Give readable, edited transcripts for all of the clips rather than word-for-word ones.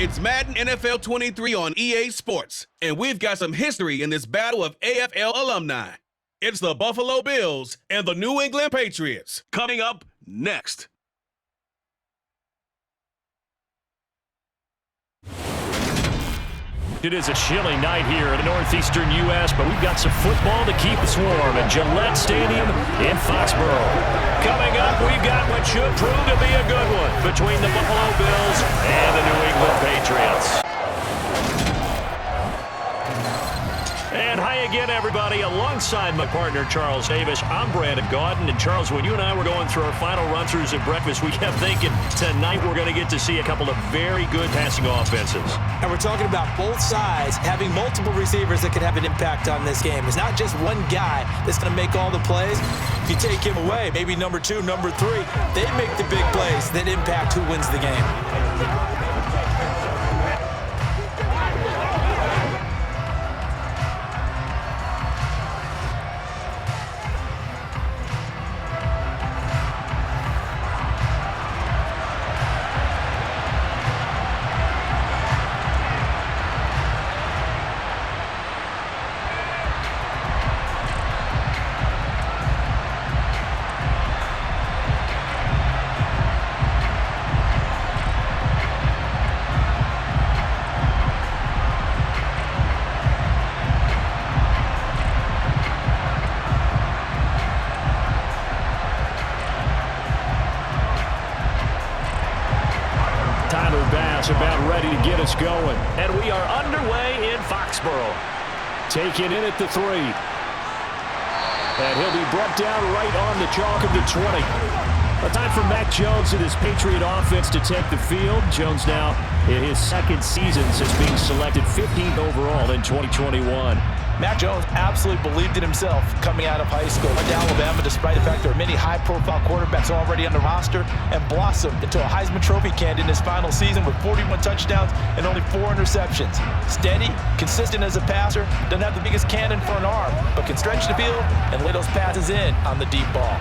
It's Madden NFL 23 on EA Sports, and we've got some history in this battle of AFL alumni. It's the Buffalo Bills and the New England Patriots. Coming up next. It is a chilly night here in the northeastern U.S., but we've got some football to keep us warm at Gillette Stadium in Foxborough. Coming up, we've got what should prove to be a good one between the Buffalo Bills and the New England Patriots. And hi again, everybody. Alongside my partner, Charles Davis, I'm Brandon Gaudin. And Charles, when you and I were going through our final run-throughs at breakfast, we kept thinking tonight we're going to get to see a couple of very good passing offenses. And we're talking about both sides having multiple receivers that can have an impact on this game. It's not just one guy that's going to make all the plays. If you take him away, maybe number 2, number 3, they make the big plays that impact who wins the game. About ready to get us going. And we are underway in Foxborough. Taking in at the 3. And he'll be brought down right on the chalk of the 20. A time for Mac Jones and his Patriot offense to take the field. Jones now in his second season since being selected 15th overall in 2021. Mac Jones absolutely believed in himself coming out of high school. Went to Alabama despite the fact there are many high-profile quarterbacks already on the roster, and blossomed into a Heisman Trophy candidate in his final season with 41 touchdowns and only 4 interceptions. Steady, consistent as a passer, doesn't have the biggest cannon for an arm, but can stretch the field and lay those passes in on the deep ball.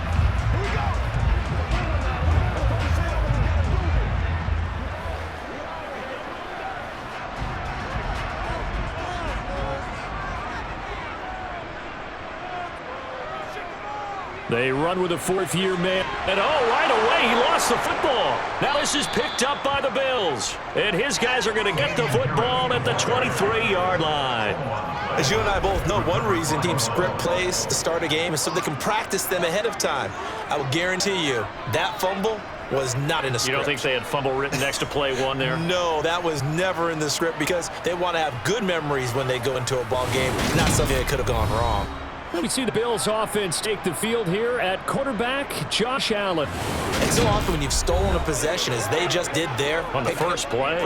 They run with a 4th-year man. And right away, he lost the football. Now this is picked up by the Bills. And his guys are going to get the football at the 23-yard line. As you and I both know, one reason teams script plays to start a game is so they can practice them ahead of time. I will guarantee you that fumble was not in the script. You don't think they had fumble written next to play 1 there? No, that was never in the script because they want to have good memories when they go into a ball game, not something that could have gone wrong. We see the Bills offense take the field here at quarterback Josh Allen. And so often when you've stolen a possession, as they just did there, on the first play,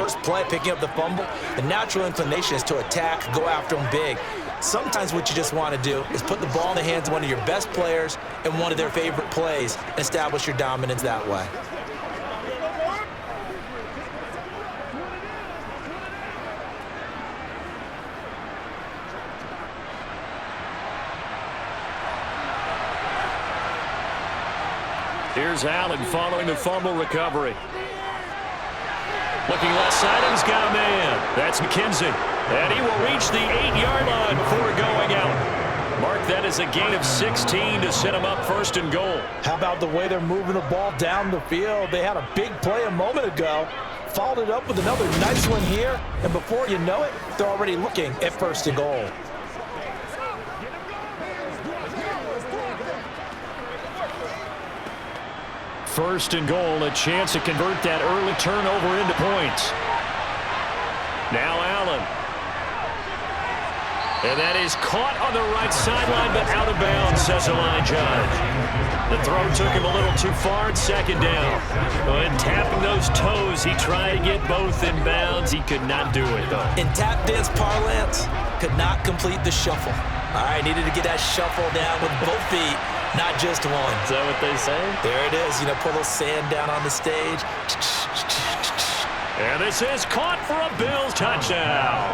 picking up the fumble, the natural inclination is to attack, go after them big. Sometimes what you just want to do is put the ball in the hands of one of your best players in one of their favorite plays and establish your dominance that way. Here's Allen following the fumble recovery. Looking left side, he's got a man. That's McKenzie. And he will reach the 8-yard line before going out. Mark that as a gain of 16 to set him up 1st and goal. How about the way they're moving the ball down the field? They had a big play a moment ago. Followed it up with another nice one here. And before you know it, they're already looking at 1st and goal. First and goal, a chance to convert that early turnover into points. Now Allen. And that is caught on the right sideline, but out of bounds, says the line judge. The throw took him a little too far, 2nd down. And tapping those toes, he tried to get both in bounds. He could not do it, though. In tap dance parlance, could not complete the shuffle. All right, needed to get that shuffle down with both feet. Not just one. Is that what they say? There it is. You know, pull a little sand down on the stage. And this is caught for a Bills touchdown.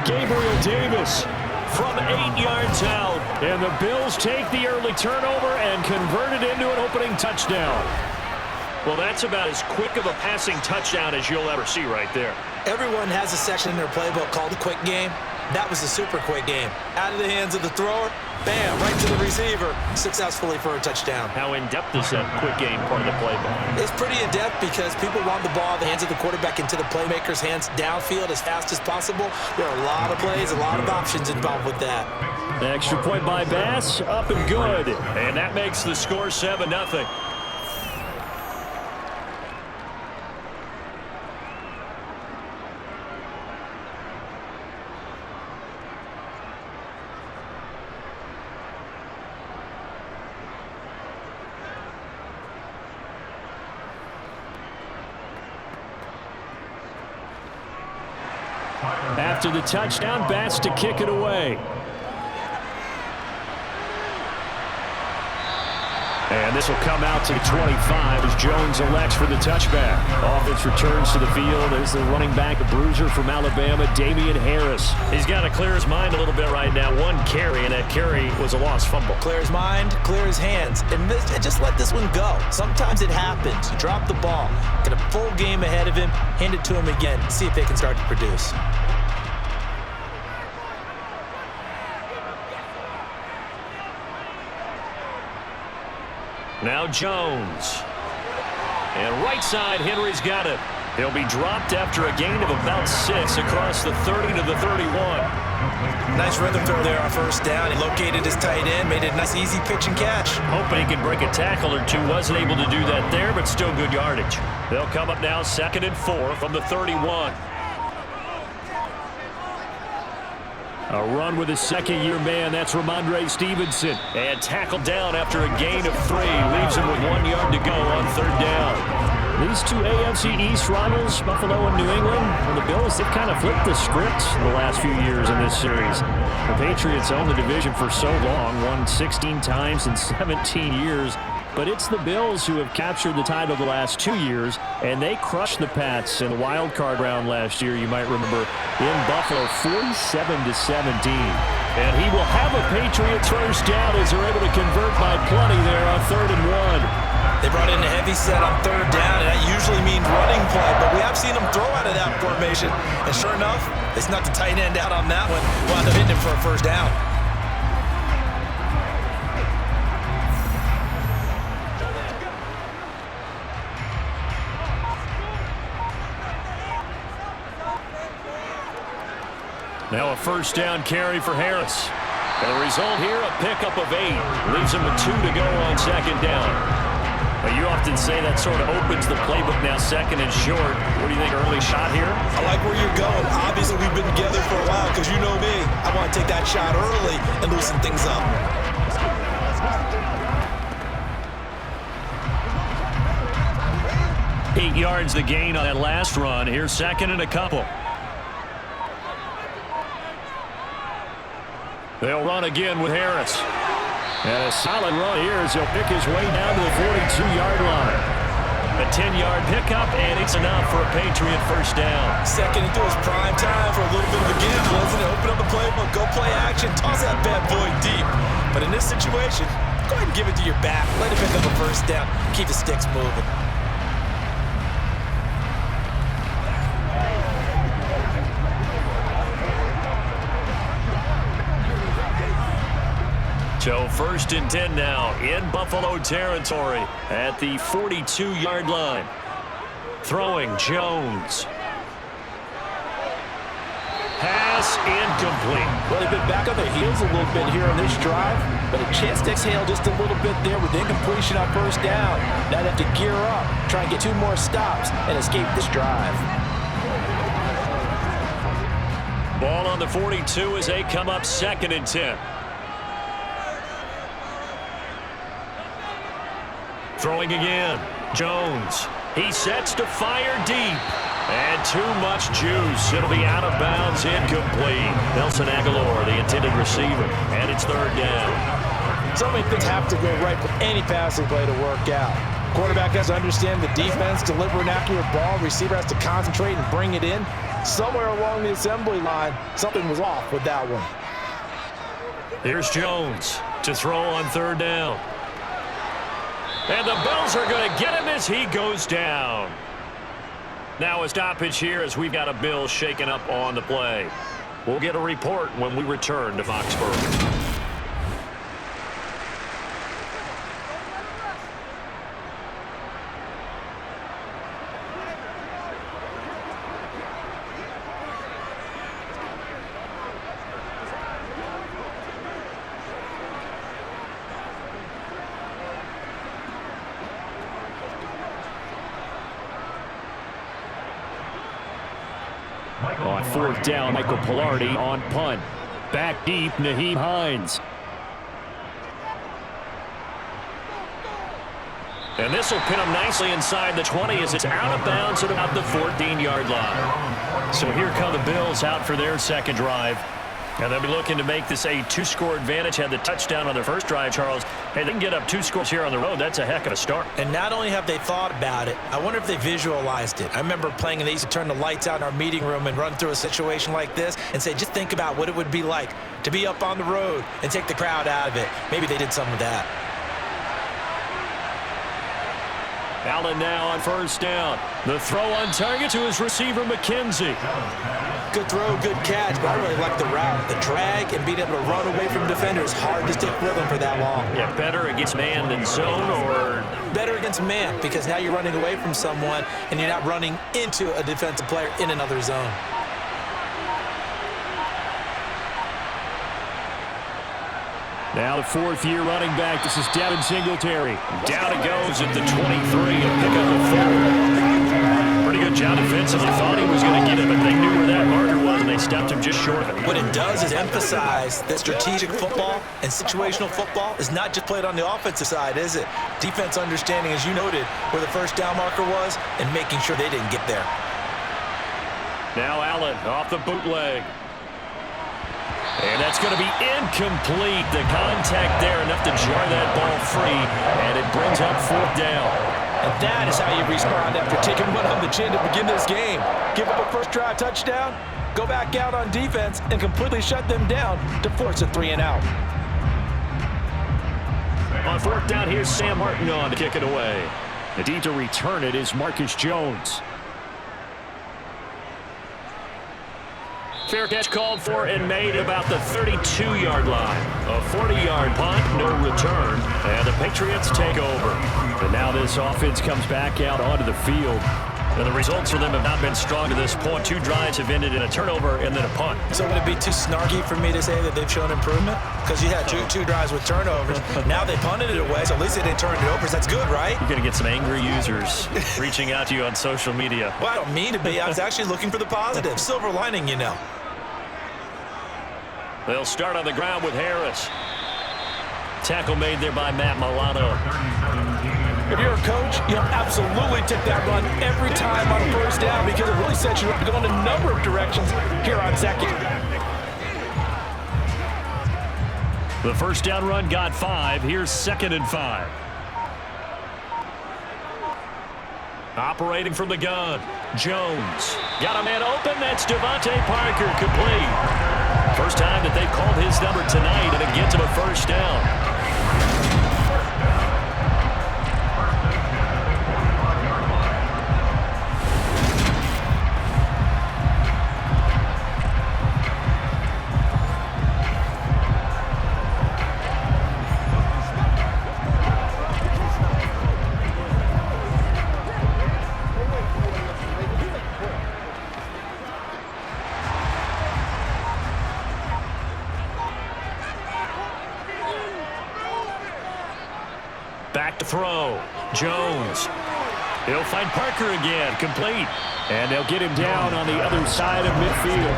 Gabriel Davis from 8 yards out. And the Bills take the early turnover and convert it into an opening touchdown. Well, that's about as quick of a passing touchdown as you'll ever see right there. Everyone has a section in their playbook called the quick game. That was a super quick game. Out of the hands of the thrower, bam, right to the receiver, successfully for a touchdown. How in-depth is that quick game part of the playbook? It's pretty in-depth because people want the ball in the hands of the quarterback into the playmaker's hands downfield as fast as possible. There are a lot of plays, a lot of options involved with that. The extra point by Bass, up and good. And that makes the score 7-0. After the touchdown, Bass to kick it away. And this will come out to the 25 as Jones elects for the touchback. Offense returns to the field as the running back, a bruiser from Alabama, Damian Harris. He's got to clear his mind a little bit right now. One carry, and that carry was a lost fumble. Clear his mind, clear his hands, and just let this one go. Sometimes it happens. You drop the ball, get a full game ahead of him, hand it to him again, see if they can start to produce. Now Jones. And right side, Henry's got it. He'll be dropped after a gain of about 6 across the 30 to the 31. Nice rhythm throw there on first down. He located his tight end, made it a nice easy pitch and catch. Hoping he could break a tackle or two. Wasn't able to do that there, but still good yardage. They'll come up now 2nd and 4 from the 31. A run with his second-year man. That's Ramondre Stevenson. And tackled down after a gain of 3. Leaves him with 1 yard to go on 3rd down. These two AFC East rivals, Buffalo and New England, and the Bills, they've kind of flipped the script the last few years in this series. The Patriots own the division for so long, won 16 times in 17 years. But it's the Bills who have captured the title the last 2 years, and they crushed the Pats in the wild card round last year, you might remember, in Buffalo, 47-17. And he will have a Patriots first down as they're able to convert by plenty there on 3rd and 1. They brought in a heavy set on 3rd down, and that usually means running play, but we have seen them throw out of that formation. And sure enough, they snuck the tight end out on that one, wound up hitting him for a first down. Now a first down carry for Harris. And the result here, a pickup of 8. Leaves him with 2 to go on 2nd down. But you often say that sort of opens the playbook now, 2nd and short. What do you think, early shot here? I like where you're going. Obviously, we've been together for a while because you know me. I want to take that shot early and loosen things up. Eight yards the gain on that last run. Here's 2nd and a couple. They'll run again with Harris. And a solid run here as he'll pick his way down to the 42-yard line. A 10-yard pickup, and it's enough for a Patriot first down. Second into his prime time for a little bit of a gamble, isn't it? Open up the playbook, go play action, toss that bad boy deep. But in this situation, go ahead and give it to your back. Let it pick up a first down. Keep the sticks moving. So 1st and 10 now in Buffalo territory at the 42-yard line. Throwing Jones. Pass incomplete. Well, they've been back on their heels a little bit here on this drive, but a chance to exhale just a little bit there with incompletion on first down. Now they have to gear up, try and get 2 more stops and escape this drive. Ball on the 42 as they come up 2nd and 10. Throwing again. Jones. He sets to fire deep. And too much juice. It'll be out of bounds, incomplete. Nelson Aguilar, the intended receiver. And it's 3rd down. So many things have to go right for any passing play to work out. Quarterback has to understand the defense, deliver an accurate ball. Receiver has to concentrate and bring it in. Somewhere along the assembly line, something was off with that one. Here's Jones to throw on 3rd down. And the Bills are going to get him as he goes down. Now a stoppage here as we've got a Bill shaken up on the play. We'll get a report when we return to Foxborough. On fourth down, Michael Pilardi on punt. Back deep, Naheem Hines. And this will pin him nicely inside the 20 as it's out of bounds at about the 14-yard line. So here come the Bills out for their second drive. And they'll be looking to make this a two-score advantage. Had the touchdown on their first drive, Charles. Hey, they can get up 2 scores here on the road. That's a heck of a start. And not only have they thought about it, I wonder if they visualized it. I remember playing, and they used to turn the lights out in our meeting room and run through a situation like this and say, just think about what it would be like to be up on the road and take the crowd out of it. Maybe they did some of that. Allen now on first down. The throw on target to his receiver, McKenzie. Good throw, good catch, but I really like the route. The drag and being able to run away from defenders, hard to stick with them for that long. Yeah, better against man than zone, or? Better against man, because now you're running away from someone and you're not running into a defensive player in another zone. Now the fourth-year running back. This is Devin Singletary. Down it goes at the 23 and pick up a 4. Pretty good job defensively. Thought he was going to get it, but they knew where that marker was, and they stopped him just short of it. What it does is emphasize that strategic football and situational football is not just played on the offensive side, is it? Defense understanding, as you noted, where the first down marker was and making sure they didn't get there. Now Allen off the bootleg. And that's going to be incomplete. The contact there enough to jar that ball free, and it brings up fourth down. And that is how you respond after taking one on the chin to begin this game. Give up a first drive touchdown, go back out on defense, and completely shut them down to force a 3-and-out. On fourth down, here's Sam Martin on to kick it away. The deep to return it is Marcus Jones. Fair catch called for and made about the 32-yard line. A 40-yard punt, no return, and the Patriots take over. And now this offense comes back out onto the field. And the results for them have not been strong to this point. 2 drives have ended in a turnover and then a punt. So would it be too snarky for me to say that they've shown improvement? Because you had two drives with turnovers. Now they punted it away, so at least they didn't turn it over. So that's good, right? You're going to get some angry users reaching out to you on social media. Well, I don't mean to be. I was actually looking for the positive. Silver lining, you know. They'll start on the ground with Harris. Tackle made there by Matt Milano. If you're a coach, you'll absolutely take that run every time on a first down because it really sets you up to go in a number of directions here on second. The first down run got 5. Here's 2nd and 5. Operating from the gun, Jones. Got a man open. That's Devontae Parker, complete. First time that they've called his number tonight, and it gets him a first down. Back to throw. Jones. He'll find Parker again. Complete. And they'll get him down on the other side of midfield.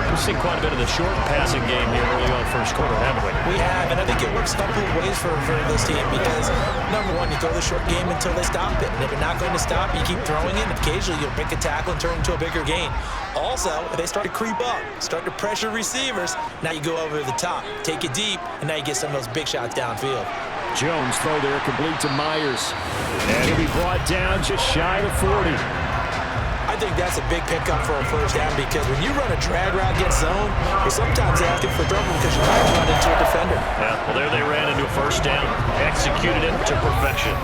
We've seen quite a bit of the short passing game here early on first quarter, haven't we? We have, and I think it works a couple of ways for this team because, number one, you throw the short game until they stop it. And if you're not going to stop, you keep throwing it. And occasionally, you'll break a tackle and turn it into a bigger gain. Also, if they start to creep up, start to pressure receivers, now you go over the top, take it deep, and now you get some of those big shots downfield. Jones throw there complete to Myers. And he'll be brought down just shy of 40. I think that's a big pickup for a first down because when you run a drag route against zone, you're sometimes asking for trouble because you might run into a defender. Yeah, well, there they ran into a first down. Executed it to perfection.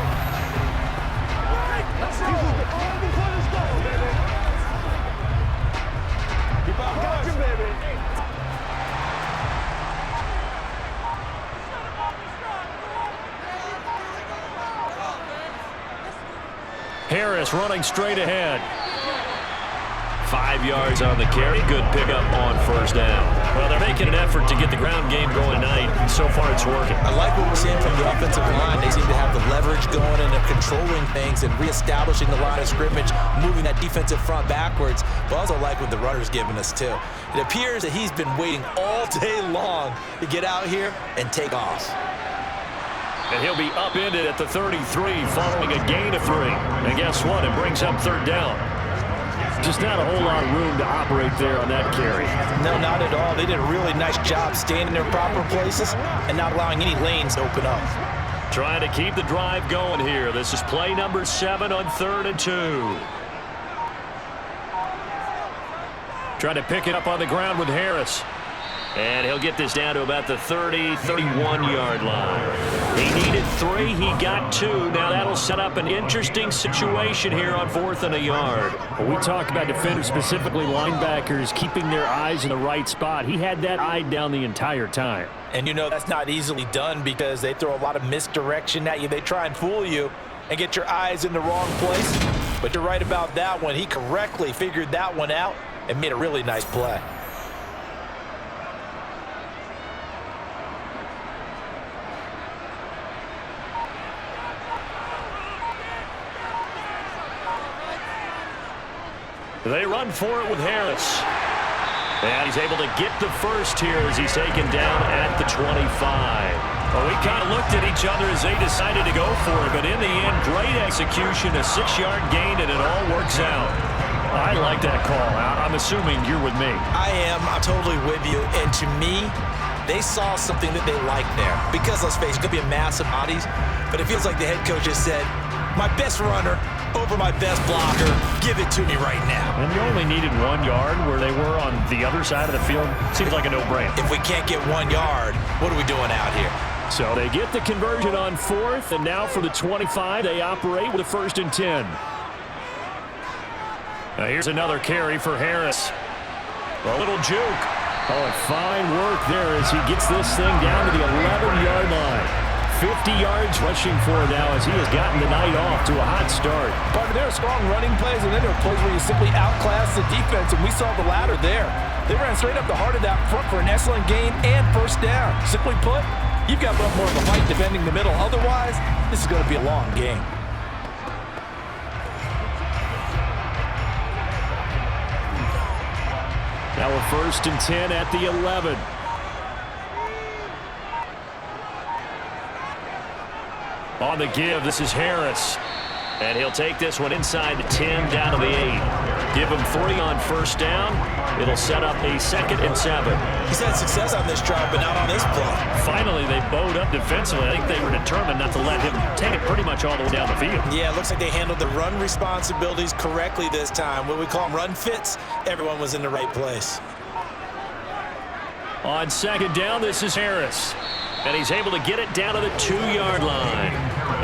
Harris running straight ahead. 5 yards on the carry. Good pickup on first down. Well, they're making an effort to get the ground game going tonight. So far, it's working. I like what we're seeing from the offensive line. They seem to have the leverage going and they're controlling things and reestablishing the line of scrimmage, moving that defensive front backwards. But I also like what the runner's giving us, too. It appears that he's been waiting all day long to get out here and take off. And he'll be upended at the 33 following a gain of 3. And guess what? It brings up third down. Just not a whole lot of room to operate there on that carry. No, not at all. They did a really nice job staying in their proper places and not allowing any lanes to open up. Trying to keep the drive going here. This is play number 7 on 3rd and 2. Trying to pick it up on the ground with Harris. And he'll get this down to about the 30, 31-yard line. He needed 3. He got 2. Now that'll set up an interesting situation here on 4th and a yard. Well, we talk about defenders, specifically linebackers, keeping their eyes in the right spot. He had that eye down the entire time. And you know that's not easily done because they throw a lot of misdirection at you. They try and fool you and get your eyes in the wrong place. But you're right about that one. He correctly figured that one out and made a really nice play. They run for it with Harris. And he's able to get the first here as he's taken down at the 25. Well, we kind of looked at each other as they decided to go for it, but in the end, great execution, a 6-yard gain, and it all works out. I like that call. I'm assuming you're with me. I am. I'm totally with you. And to me, they saw something that they liked there. Because, let's face it, it's going to be a massive bodies, but it feels like the head coach just said, my best runner over my best blocker, give it to me right now. And you only needed 1 yard where they were on the other side of the field. Seems like a no-brainer. If we can't get 1 yard, what are we doing out here? So they get the conversion on 4th, and now for the 25, they operate with a 1st and 10. Now here's another carry for Harris. A little juke. Oh, and fine work there as he gets this thing down to the 11-yard line. 50 yards rushing for now as he has gotten the night off to a hot start. But there are strong running plays, and then there are plays where you simply outclass the defense, and we saw the latter there. They ran straight up the heart of that front for an excellent gain and first down. Simply put, you've got a lot more of a fight defending the middle. Otherwise, this is going to be a long game. Now a 1st and 10 at the 11. On the give, this is Harris. And he'll take this one inside the 10, down to the 8. Give him 3 on first down. It'll set up a 2nd and 7. He's had success on this drive, but not on this play. Finally, they bowed up defensively. I think they were determined not to let him take it pretty much all the way down the field. Yeah, it looks like they handled the run responsibilities correctly this time. What we call them run fits, everyone was in the right place. On 2nd down, this is Harris. And he's able to get it down to the 2-yard line.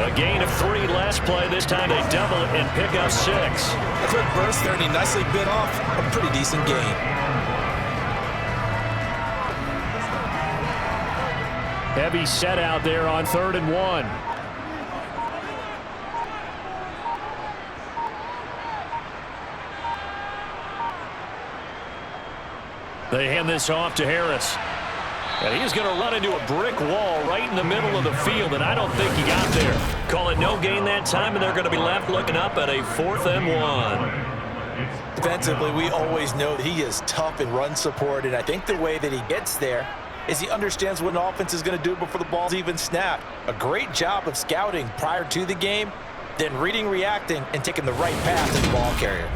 A gain of 3 last play. This time they double it and pick up 6. A quick burst there, and he nicely bit off a pretty decent gain. Heavy set out there on 3rd and 1. They hand this off to Harris. And he's going to run into a brick wall right in the middle of the field, and I don't think he got there. Call it no gain that time, and they're going to be left looking up at a 4th and 1. Defensively, we always know that he is tough in run support, and I think the way that he gets there is he understands what an offense is going to do before the ball's even snapped. A great job of scouting prior to the game, then reading, reacting, and taking the right path to the ball carrier.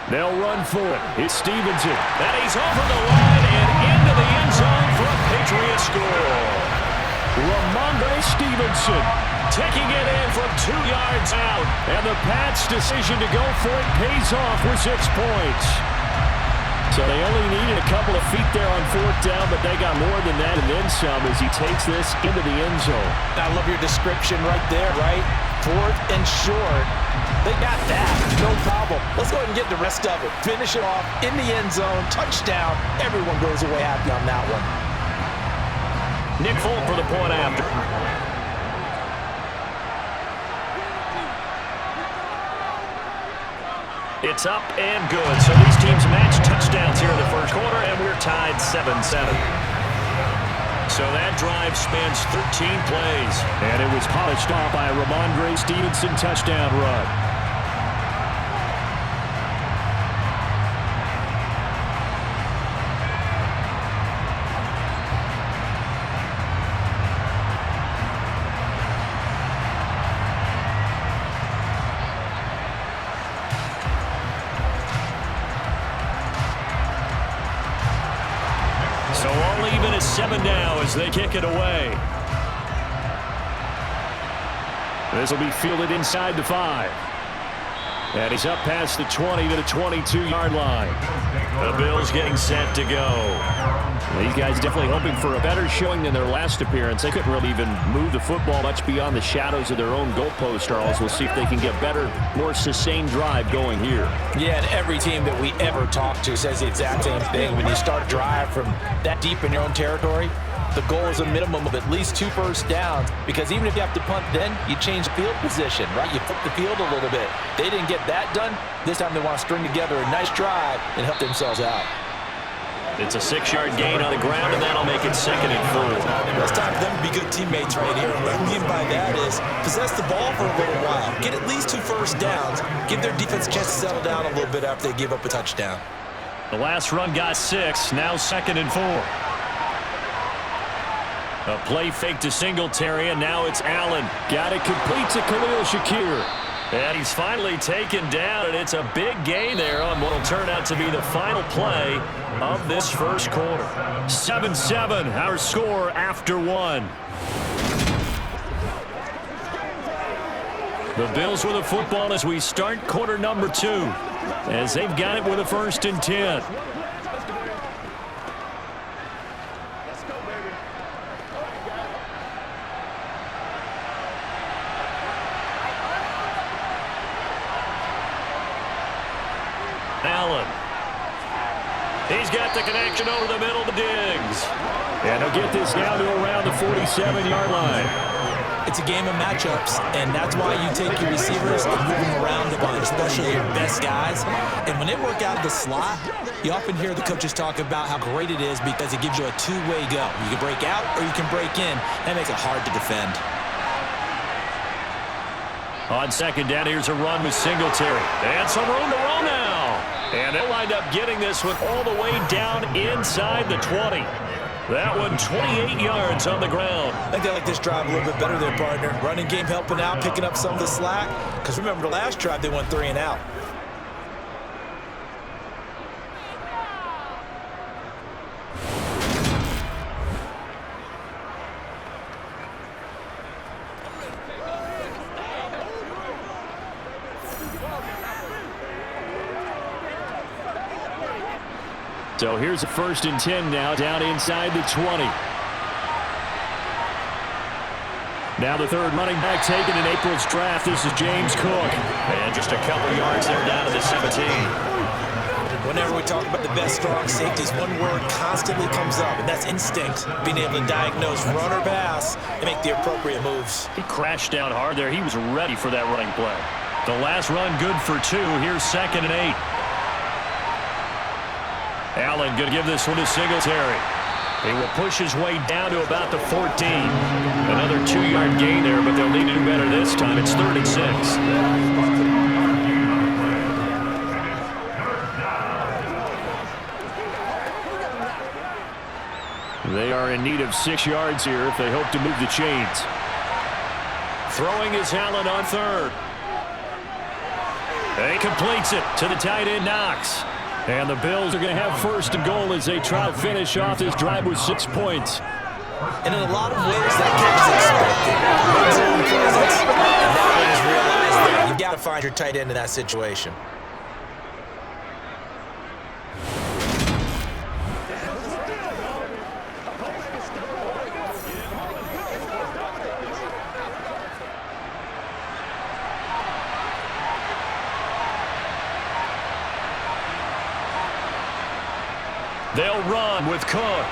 They'll run for it. It's Stevenson. And he's over the line and into the end zone for a Patriots score. Ramondre Stevenson Taking it in from 2 yards out. And the Pats' decision to go for it pays off with 6 points. So they only needed a couple of feet there on 4th down, but they got more than that and then some as he takes this into the end zone. I love your description right there, right? 4th and short. They got that. No problem. Let's go ahead and get the rest of it. Finish it off in the end zone. Touchdown. Everyone goes away happy on that one. Nick Folk for the point after. It's up and good. So these teams match touchdowns here in the first quarter, and we're tied 7-7. So that drive spans 13 plays. And it was polished off by a Ramondre Stevenson touchdown run. So all even is 7 now as they kick it away. This will be fielded inside the 5. And he's up past the 20 to the 22-yard line. The Bills getting set to go. These guys definitely hoping for a better showing than their last appearance. They couldn't really even move the football much beyond the shadows of their own goalpost, Charles. We'll see if they can get better, more sustained drive going here. Yeah, and every team that we ever talk to says the exact same thing. When you start a drive from that deep in your own territory, the goal is a minimum of at least 2 first downs, because even if you have to punt, then you change field position, right? You flip the field a little bit. They didn't get that done. This time they want to string together a nice drive and help themselves out. It's a 6-yard gain on the ground, and that'll make it 2nd and 4. It's time for them to be good teammates right here. And what I mean by that is possess the ball for a little while. Get at least 2 first downs. Give their defense a chance to settle down a little bit after they give up a touchdown. The last run got 6. Now 2nd and 4. A play fake to Singletary, and now it's Allen. Got it complete to Khalil Shakir. And he's finally taken down, and it's a big gain there on what will turn out to be the final play of this first quarter. 7-7, our score after 1. The Bills with the football as we start quarter number 2, as they've got it with a 1st and 10. Allen. He's got the connection over the middle to Diggs. And he'll get this down to around the 47-yard line. It's a game of matchups, and that's why you take your receivers and move them around the bunch, especially your best guys. And when they work out of the slot, you often hear the coaches talk about how great it is because it gives you a two-way go. You can break out or you can break in. That makes it hard to defend. On 2nd down, here's a run with Singletary. And some room to roll now. And they'll wind up getting this one all the way down inside the 20. That one 28 yards on the ground. I think they like this drive a little bit better there, partner. Running game helping out, picking up some of the slack. Because remember, the last drive, they went 3 and out. So here's a 1st and 10 now, down inside the 20. Now the 3rd running back taken in April's draft. This is James Cook. And just a couple yards there down to the 17. Whenever we talk about the best strong safeties, one word constantly comes up, and that's instinct. Being able to diagnose run or pass and make the appropriate moves. He crashed down hard there. He was ready for that running play. The last run good for 2. Here's 2nd and 8. Allen going to give this one to Singletary. He will push his way down to about the 14. Another 2-yard gain there, but they'll need to do better this time. It's 3rd and 6. They are in need of 6 yards here if they hope to move the chains. Throwing is Allen on 3rd. And he completes it to the tight end, Knox. And the Bills are going to have first and goal as they try to finish off this drive with 6 points. And in a lot of ways, that kid was expected. Big zone presence, and now he just realized that you've got to find your tight end in that situation. They'll run with Cook.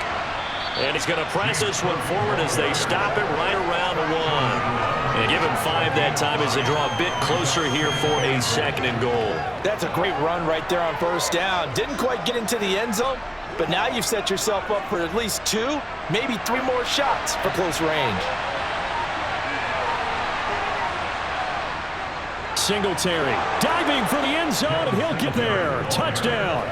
And he's going to press this one forward as they stop it right around the 1. And give him 5 that time as they draw a bit closer here for a second and goal. That's a great run right there on first down. Didn't quite get into the end zone, but now you've set yourself up for at least 2, maybe 3 more shots for close range. Singletary diving for the end zone, and he'll get there. Touchdown.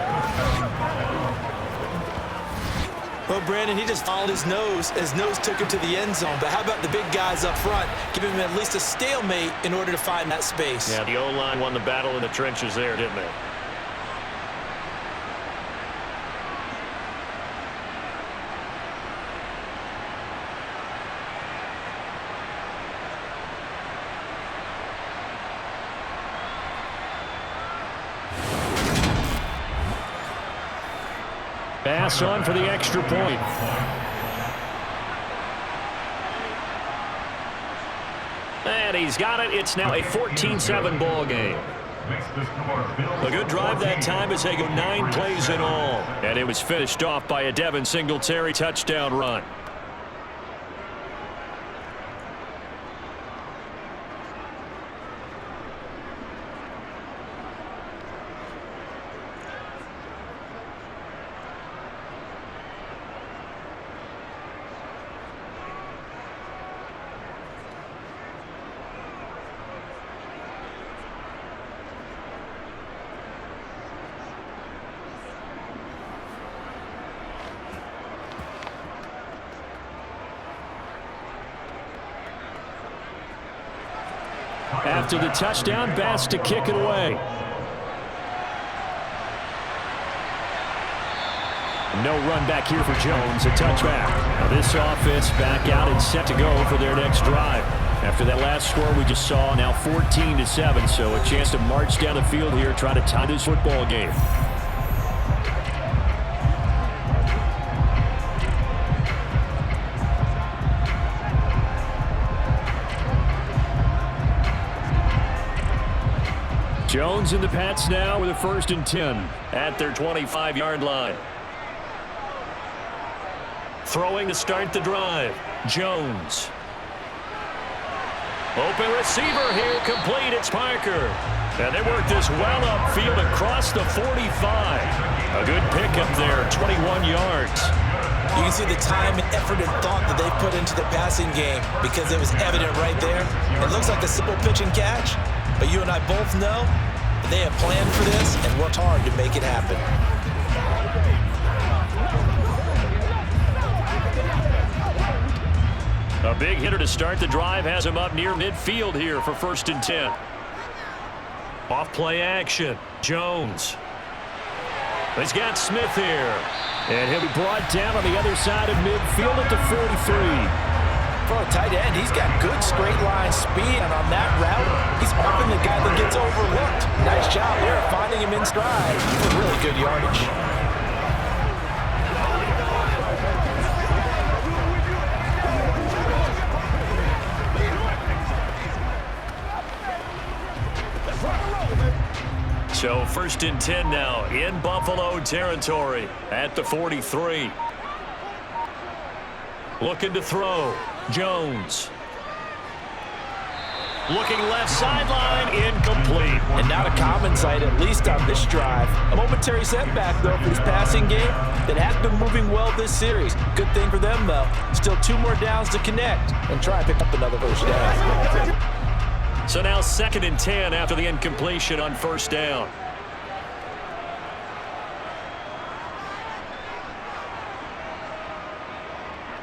Well, Brandon, he just followed his nose. His nose took him to the end zone. But how about the big guys up front? Giving him at least a stalemate in order to find that space. Yeah, the O-line won the battle in the trenches there, didn't they? Pass on for the extra point. And he's got it. It's now a 14-7 ball game. A good drive that time as they go 9 plays in all. And it was finished off by a Devin Singletary touchdown run. After the touchdown, Bass to kick it away. No run back here for Jones, a touchback. Now this offense back out and set to go for their next drive. After that last score we just saw, now 14-7, so a chance to march down the field here, try to tie this football game. Jones and the Pats now with a 1st and 10 at their 25-yard line. Throwing to start the drive, Jones. Open receiver here, complete, it's Parker. And they work this well upfield across the 45. A good pickup there, 21 yards. You can see the time and effort and thought that they put into the passing game because it was evident right there. It looks like a simple pitch and catch, but you and I both know that they have planned for this and worked hard to make it happen. A big hitter to start the drive has him up near midfield here for 1st and 10. Off play action, Jones. He's got Smith here. And he'll be brought down on the other side of midfield at the 43. For a tight end, he's got good straight line speed, and on that route, he's often the guy that gets overlooked. Nice job there, finding him in stride for really good yardage. So 1st and 10 now in Buffalo territory at the 43. Looking to throw, Jones. Looking left sideline, incomplete. And not a common sight, at least on this drive. A momentary setback, though, for this passing game that has been moving well this series. Good thing for them, though. Still 2 more downs to connect and try and pick up another first down. So now 2nd and 10 after the incompletion on 1st down.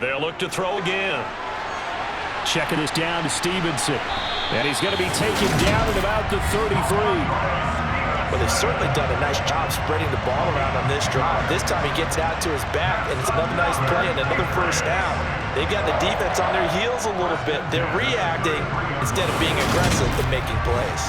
They'll look to throw again. Checking this down to Stevenson. And he's going to be taken down at about the 33. Well, they've certainly done a nice job spreading the ball around on this drive. This time he gets out to his back, and it's another nice play and another first down. They've got the defense on their heels a little bit. They're reacting instead of being aggressive and making plays.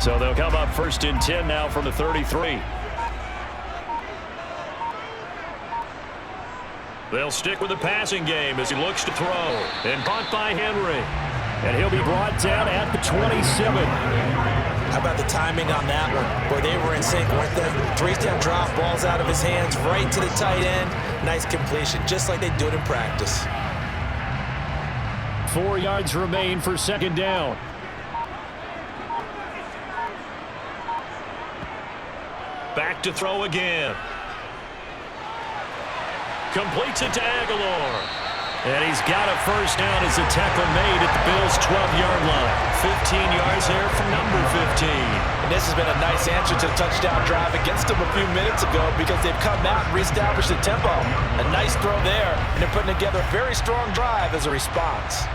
So they'll come up 1st and 10 now from the 33. They'll stick with the passing game as he looks to throw. And caught by Henry. And he'll be brought down at the 27. How about the timing on that one? Boy, they were in sync, weren't they? 3-step drop, ball's out of his hands, right to the tight end. Nice completion, just like they do it in practice. 4 yards remain for 2nd down. Back to throw again. Completes it to Aguilar. And he's got a first down as the tackle made at the Bills' 12-yard line. 15 yards there from number 15. And this has been a nice answer to the touchdown drive against them a few minutes ago because they've come out and reestablished the tempo. A nice throw there, and they're putting together a very strong drive as a response.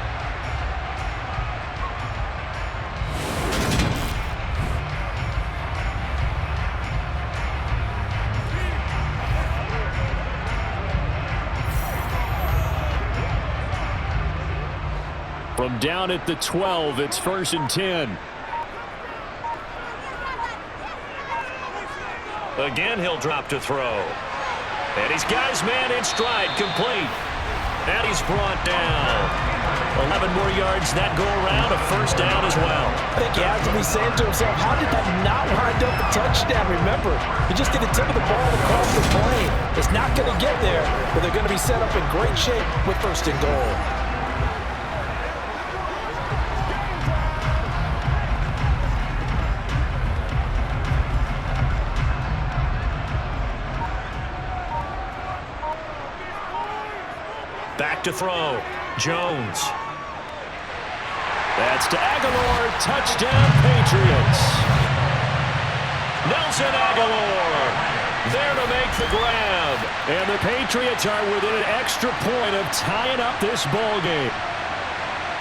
From down at the 12, it's 1st and 10. Again, he'll drop to throw. And he's got his man in stride, complete. And he's brought down. 11 more yards that go around, a first down as well. I think he has to be saying to himself, how did that not wind up a touchdown? Remember, you just get the tip of the ball across the plane. It's not going to get there, but they're going to be set up in great shape with 1st and goal. Back to throw. Jones. That's to Aguilar. Touchdown, Patriots. Nelson Aguilar there to make the grab. And the Patriots are within an extra point of tying up this ball game.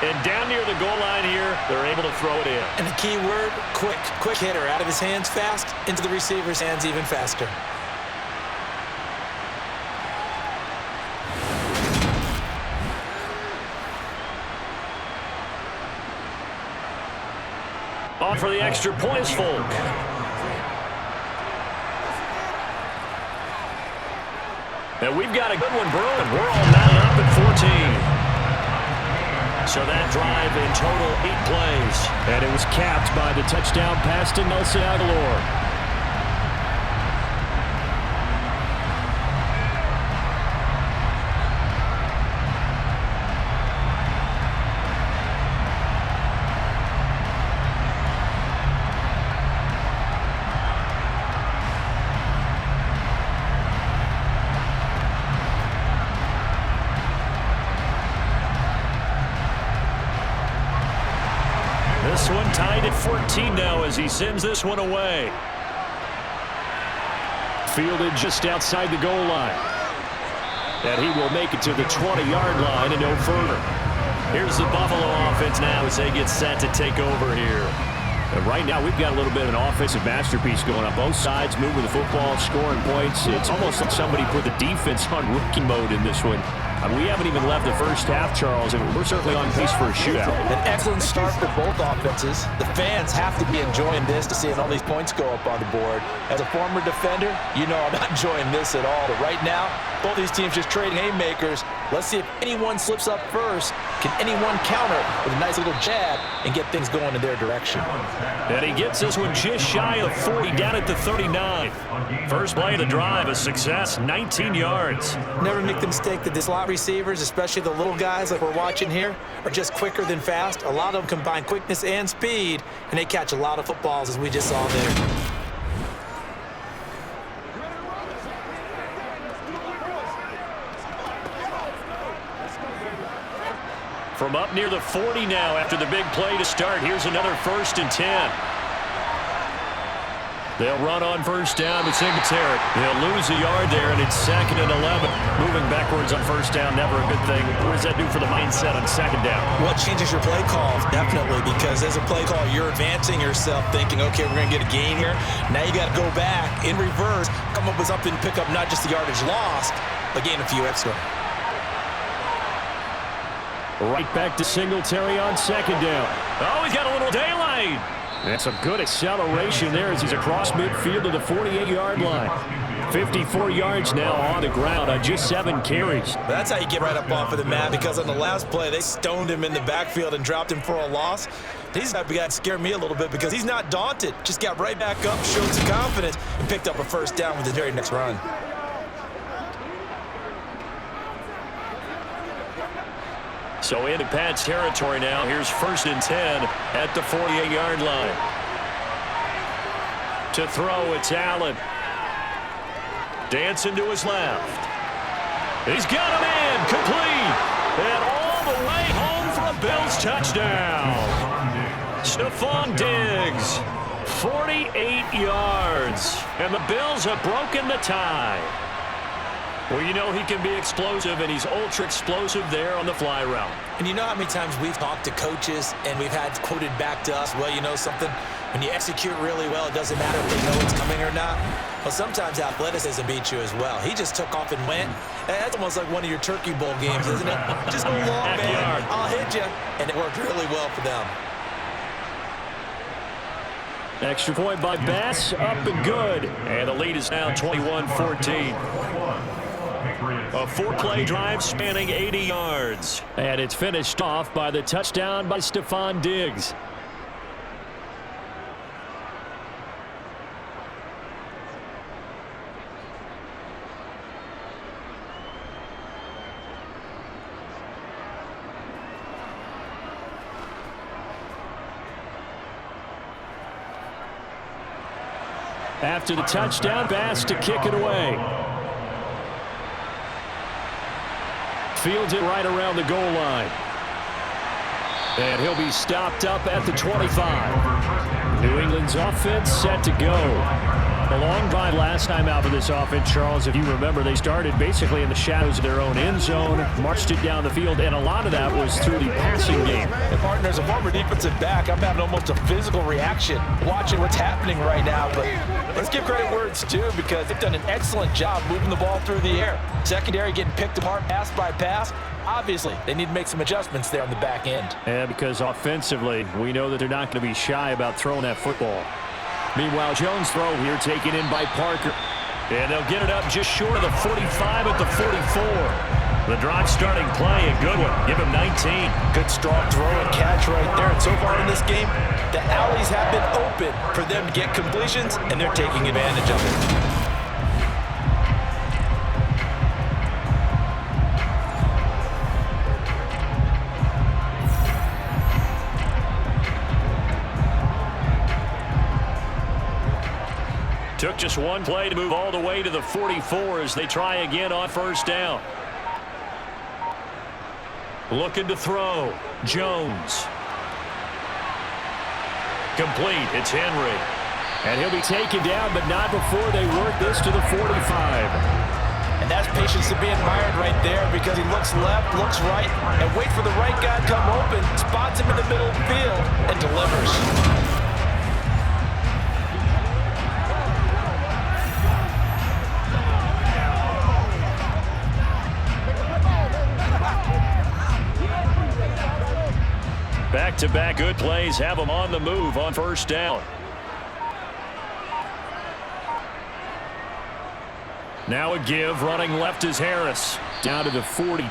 And down near the goal line here, they're able to throw it in. And the key word, quick. Quick hitter, out of his hands fast, into the receiver's hands even faster. On for the extra point is Folk. And we've got a good one brewing. We're all mounted up at 14. So that drive in total 8 plays. And it was capped by the touchdown pass to Nelson Aguilar. This one tied at 14 now as he sends this one away. Fielded just outside the goal line. And he will make it to the 20-yard line and no further. Here's the Buffalo offense now as they get set to take over here. And right now we've got a little bit of an offensive masterpiece going on. Both sides moving the football, scoring points. It's almost like somebody put the defense on rookie mode in this one. We haven't even left the first half, Charles, and we're certainly on pace for a shootout. An excellent start for both offenses. The fans have to be enjoying this to seeing all these points go up on the board. As a former defender, you know I'm not enjoying this at all. But right now, both these teams just trading haymakers. Let's see if anyone slips up first. Can anyone counter with a nice little jab and get things going in their direction? And he gets this one just shy of 40 down at the 39. First play of the drive, a success, 19 yards. Never make the mistake that the slot receivers, especially the little guys like we're watching here, are just quicker than fast. A lot of them combine quickness and speed, and they catch a lot of footballs as we just saw there. From up near the 40 now after the big play to start. Here's another 1st and 10. They'll run on 1st down to Singletary. He'll lose a yard there, and it's 2nd and 11. Moving backwards on 1st down, never a good thing. What does that do for the mindset on 2nd down? What changes your play call? Definitely, because as a play call, you're advancing yourself, thinking, okay, we're going to get a gain here. Now you got to go back in reverse, come up with something, pick up not just the yardage lost, but gain a few extra. Right back to Singletary on 2nd down. Oh, he's got a little daylight. That's a good acceleration there as he's across midfield to the 48-yard line. 54 yards now on the ground on just 7 carries. That's how you get right up off of the mat, because on the last play, they stoned him in the backfield and dropped him for a loss. These guys got to scare me a little bit because he's not daunted. Just got right back up, showed some confidence, and picked up a 1st down with his very next run. So into Pat's territory now. Here's 1st and 10 at the 48-yard line. To throw, it's Allen. Dancing to his left. He's got a man, complete. And all the way home for a Bills touchdown. Stephon Diggs, 48 yards. And the Bills have broken the tie. Well, you know he can be explosive, and he's ultra-explosive there on the fly route. And you know how many times we've talked to coaches and we've had quoted back to us, well, you know something, when you execute really well, it doesn't matter if they know it's coming or not. Well, sometimes athleticism beats you as well. He just took off and went. That's almost like one of your Turkey Bowl games, isn't it? Just go long, man. I'll hit you. And it worked really well for them. Extra point by Bass, up and good. And the lead is now 21-14. A 4-play drive spanning 80 yards. And it's finished off by the touchdown by Stephon Diggs. After the touchdown, Bass to kick it away. Fields it right around the goal line. And he'll be stopped up at the 25. New England's offense set to go. A long drive last time out for this offense, Charles. If you remember, they started basically in the shadows of their own end zone, marched it down the field, and a lot of that was through the passing game. And partner, as a former defensive back, I'm having almost a physical reaction watching what's happening right now. But let's give credit where it's due, because they've done an excellent job moving the ball through the air. Secondary getting picked apart pass by pass. Obviously, they need to make some adjustments there on the back end. And because offensively, we know that they're not going to be shy about throwing that football. Meanwhile, Jones' throw here taken in by Parker. And they'll get it up just short of the 45 at the 44. The drive starting play, a good one. Give him 19. Good strong throw and catch right there. And so far in this game, the alleys have been open for them to get completions, and they're taking advantage of it. Took just one play to move all the way to the 44 as they try again on 1st down. Looking to throw. Jones. Complete. It's Henry. And he'll be taken down, but not before they work this to the 45. And that's patience to be admired right there, because he looks left, looks right, and wait for the right guy to come open, spots him in the middle of the field, and delivers. Back-to-back good plays have them on the move on 1st down. Now a give, running left is Harris. Down to the 42,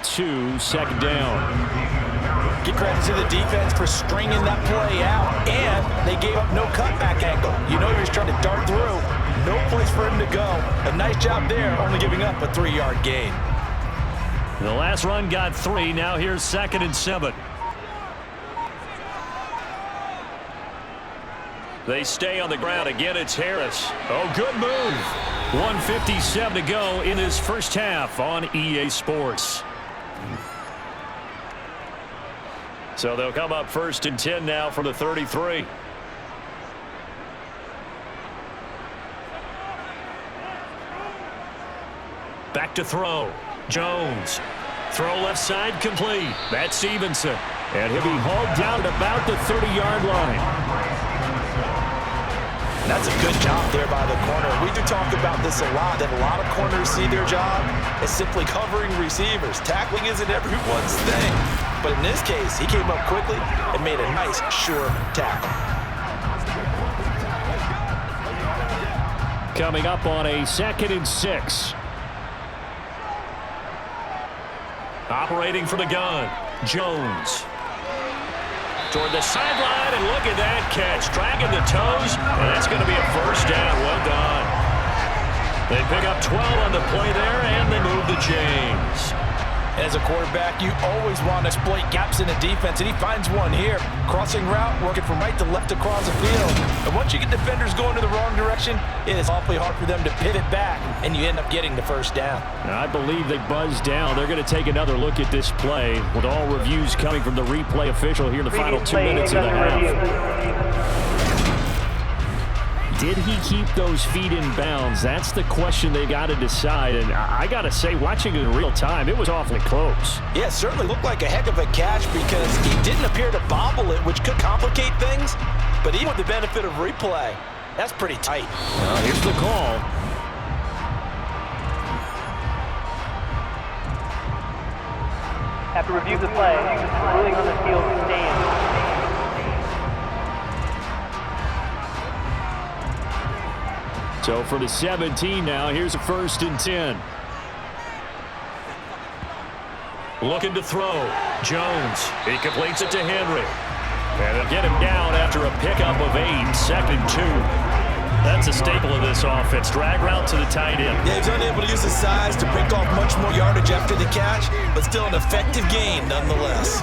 2nd down. Give credit to the defense for stringing that play out, and they gave up no cutback angle. You know, he was trying to dart through. No place for him to go. A nice job there, only giving up a 3-yard gain. The last run got 3. Now here's 2nd and 7. They stay on the ground. Again, it's Harris. Oh, good move. 1:57 to go in this first half on EA Sports. So they'll come up 1st and 10 now from the 33. Back to throw. Jones. Throw left side complete. That's Stevenson. And he'll be hauled down at about the 30-yard line. That's a good job there by the corner. We do talk about this a lot, that a lot of corners see their job as simply covering receivers. Tackling isn't everyone's thing. But in this case, he came up quickly and made a nice, sure tackle. Coming up on a 2nd and 6. Operating for the gun, Jones. Toward the sideline, and look at that catch. Dragging the toes, and that's going to be a 1st down. Well done. They pick up 12 on the play there, and they move the chains. As a quarterback, you always want to exploit gaps in the defense, and he finds one here. Crossing route, working from right to left across the field. And once you get defenders going in the wrong direction, it is awfully hard for them to pivot back, and you end up getting the 1st down. Now, I believe they buzzed down. They're going to take another look at this play, with all reviews coming from the replay official here in the final 2 minutes of the half. Did he keep those feet in bounds? That's the question they got to decide. And I got to say, watching it in real time, it was awfully close. Yeah, it certainly looked like a heck of a catch because he didn't appear to bobble it, which could complicate things. But even with the benefit of replay, that's pretty tight. Well, here's the call. After review the play, ruling on the field stands. So for the 17 now, here's a 1st and 10. Looking to throw. Jones. He completes it to Henry. And they'll get him down after a pickup of 8. 2nd and 2. That's a staple of this offense. Drag route to the tight end. Yeah, he's unable to use his size to pick off much more yardage after the catch, but still an effective gain nonetheless.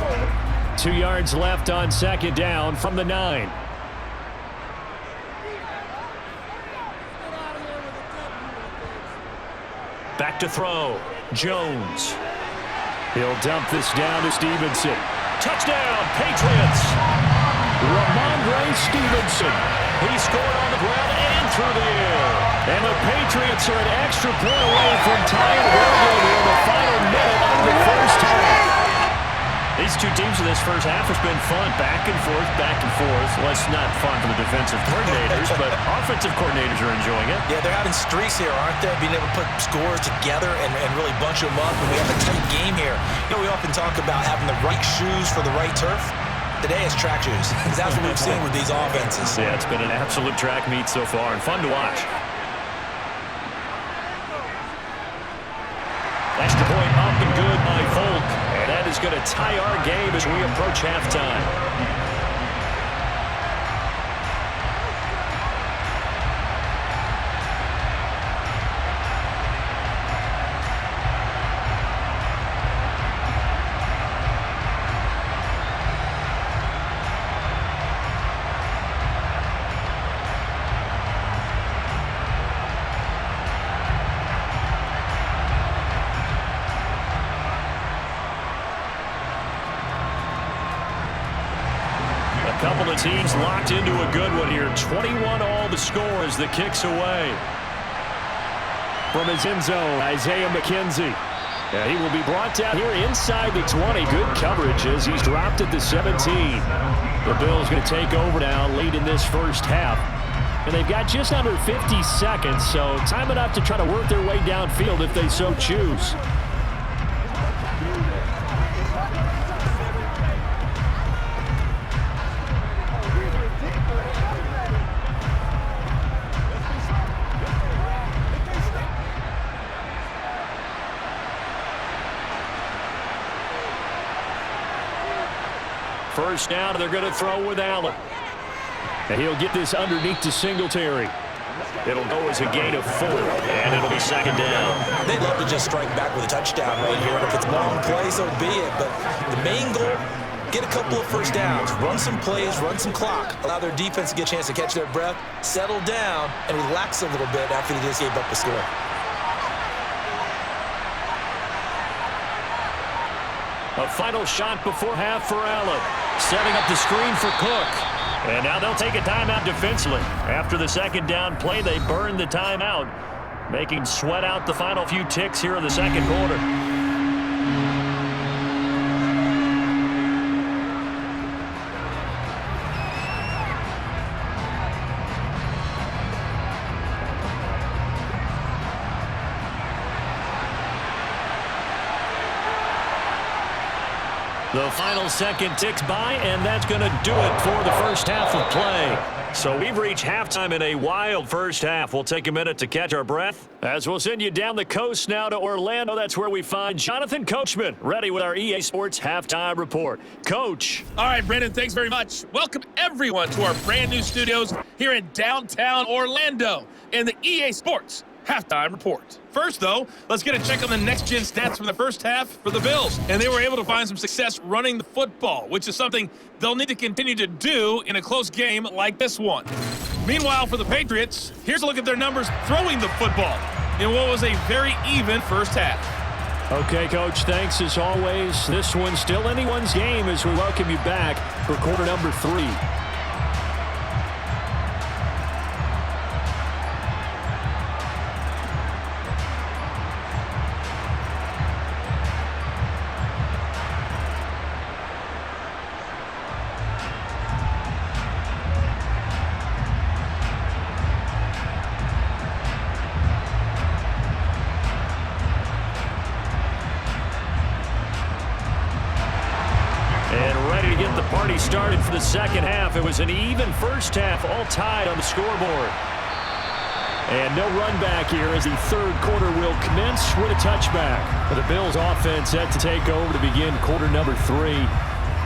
2 yards left on 2nd down from the 9. Back to throw. Jones. He'll dump this down to Stevenson. Touchdown, Patriots. Ramondre Stevenson. He scored on the ground and through the air. And the Patriots are an extra point away from tying the game in the final minute of the 1st half. These two teams in this 1st half has been fun. Back and forth, back and forth. Well, it's not fun for the defensive coordinators, but offensive coordinators are enjoying it. Yeah, they're having streaks here, aren't they? Being able to put scores together and really bunch them up. And we have a tight game here. You know, we often talk about having the right shoes for the right turf. Today is track shoes, because that's what we've seen with these offenses. Yeah, it's been an absolute track meet so far and fun to watch. Extra point up and good by Folk. And that is going to tie our game as we approach halftime. Couple of teams locked into a good one here. 21 all the score as the kick's away. From his end zone, Isaiah McKenzie. And he will be brought down here inside the 20. Good coverage as he's dropped at the 17. The Bills going to take over now late in this 1st half. And they've got just under 50 seconds, so time enough to try to work their way downfield if they so choose. First down, they're going to throw with Allen. And he'll get this underneath to Singletary. It'll go as a gain of 4, and it'll be 2nd down. They'd love to just strike back with a touchdown right here, and if it's long play, so be it. But the main goal, get a couple of 1st downs, run some plays, run some clock, allow their defense to get a chance to catch their breath, settle down, and relax a little bit after they just gave up the score. A final shot before half for Allen. Setting up the screen for Cook. And now they'll take a timeout defensively. After the second down play, they burned the timeout, making sweat out the final few ticks here in the second quarter. The final second ticks by, and that's going to do it for the first half of play. So we've reached halftime in a wild first half. We'll take a minute to catch our breath as we'll send you down the coast now to Orlando. That's where we find Jonathan Coachman, ready with our EA Sports Halftime Report. Coach. All right, Brandon, thanks very much. Welcome, everyone, to our brand-new studios here in downtown Orlando in the EA Sports Halftime Report. First, though, let's get a check on the next-gen stats from the first half for the Bills. And they were able to find some success running the football, which is something they'll need to continue to do in a close game like this one. Meanwhile, for the Patriots, here's a look at their numbers throwing the football in what was a very even first half. Okay, Coach, thanks as always. This one's still anyone's game as we welcome you back for quarter number 3. Started for the second half. It was an even first half, all tied on the scoreboard. And no run back here as the third quarter will commence with a touchback. For the Bills offense set to take over to begin quarter number 3.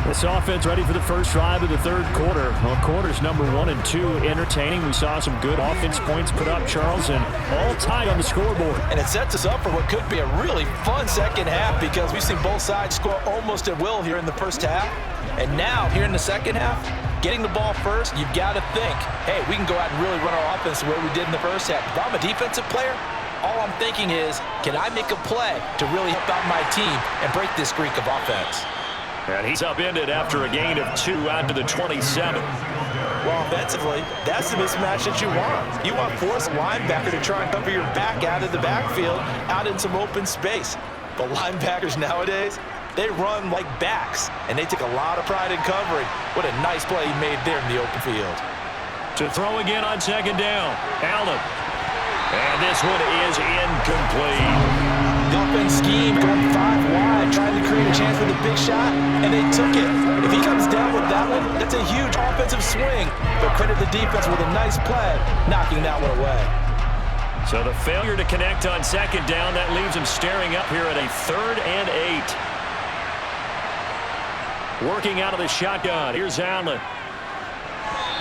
This offense ready for the first drive of the third quarter. Well, quarters number 1 and 2 entertaining. We saw some good offense points put up, Charles, and all tied on the scoreboard. And it sets us up for what could be a really fun second half because we've seen both sides score almost at will here in the first half. And now, here in the second half, getting the ball first, you've got to think, hey, we can go out and really run our offense the way we did in the first half. If I'm a defensive player, all I'm thinking is, can I make a play to really help out my team and break this streak of offense? And he's upended after a gain of 2 out to the 27. Well, offensively, that's the mismatch that you want. You want force linebacker to try and cover your back out of the backfield, out in some open space. The linebackers nowadays, they run like backs, and they take a lot of pride in covering. What a nice play he made there in the open field. To throw again on second down, Allen. And this one is incomplete. The offense scheme going 5 wide, trying to create a chance for the big shot, and they took it. If he comes down with that one, that's a huge offensive swing. But credit the defense with a nice play, knocking that one away. So the failure to connect on second down, that leaves him staring up here at a 3rd and 8. Working out of the shotgun. Here's Allen.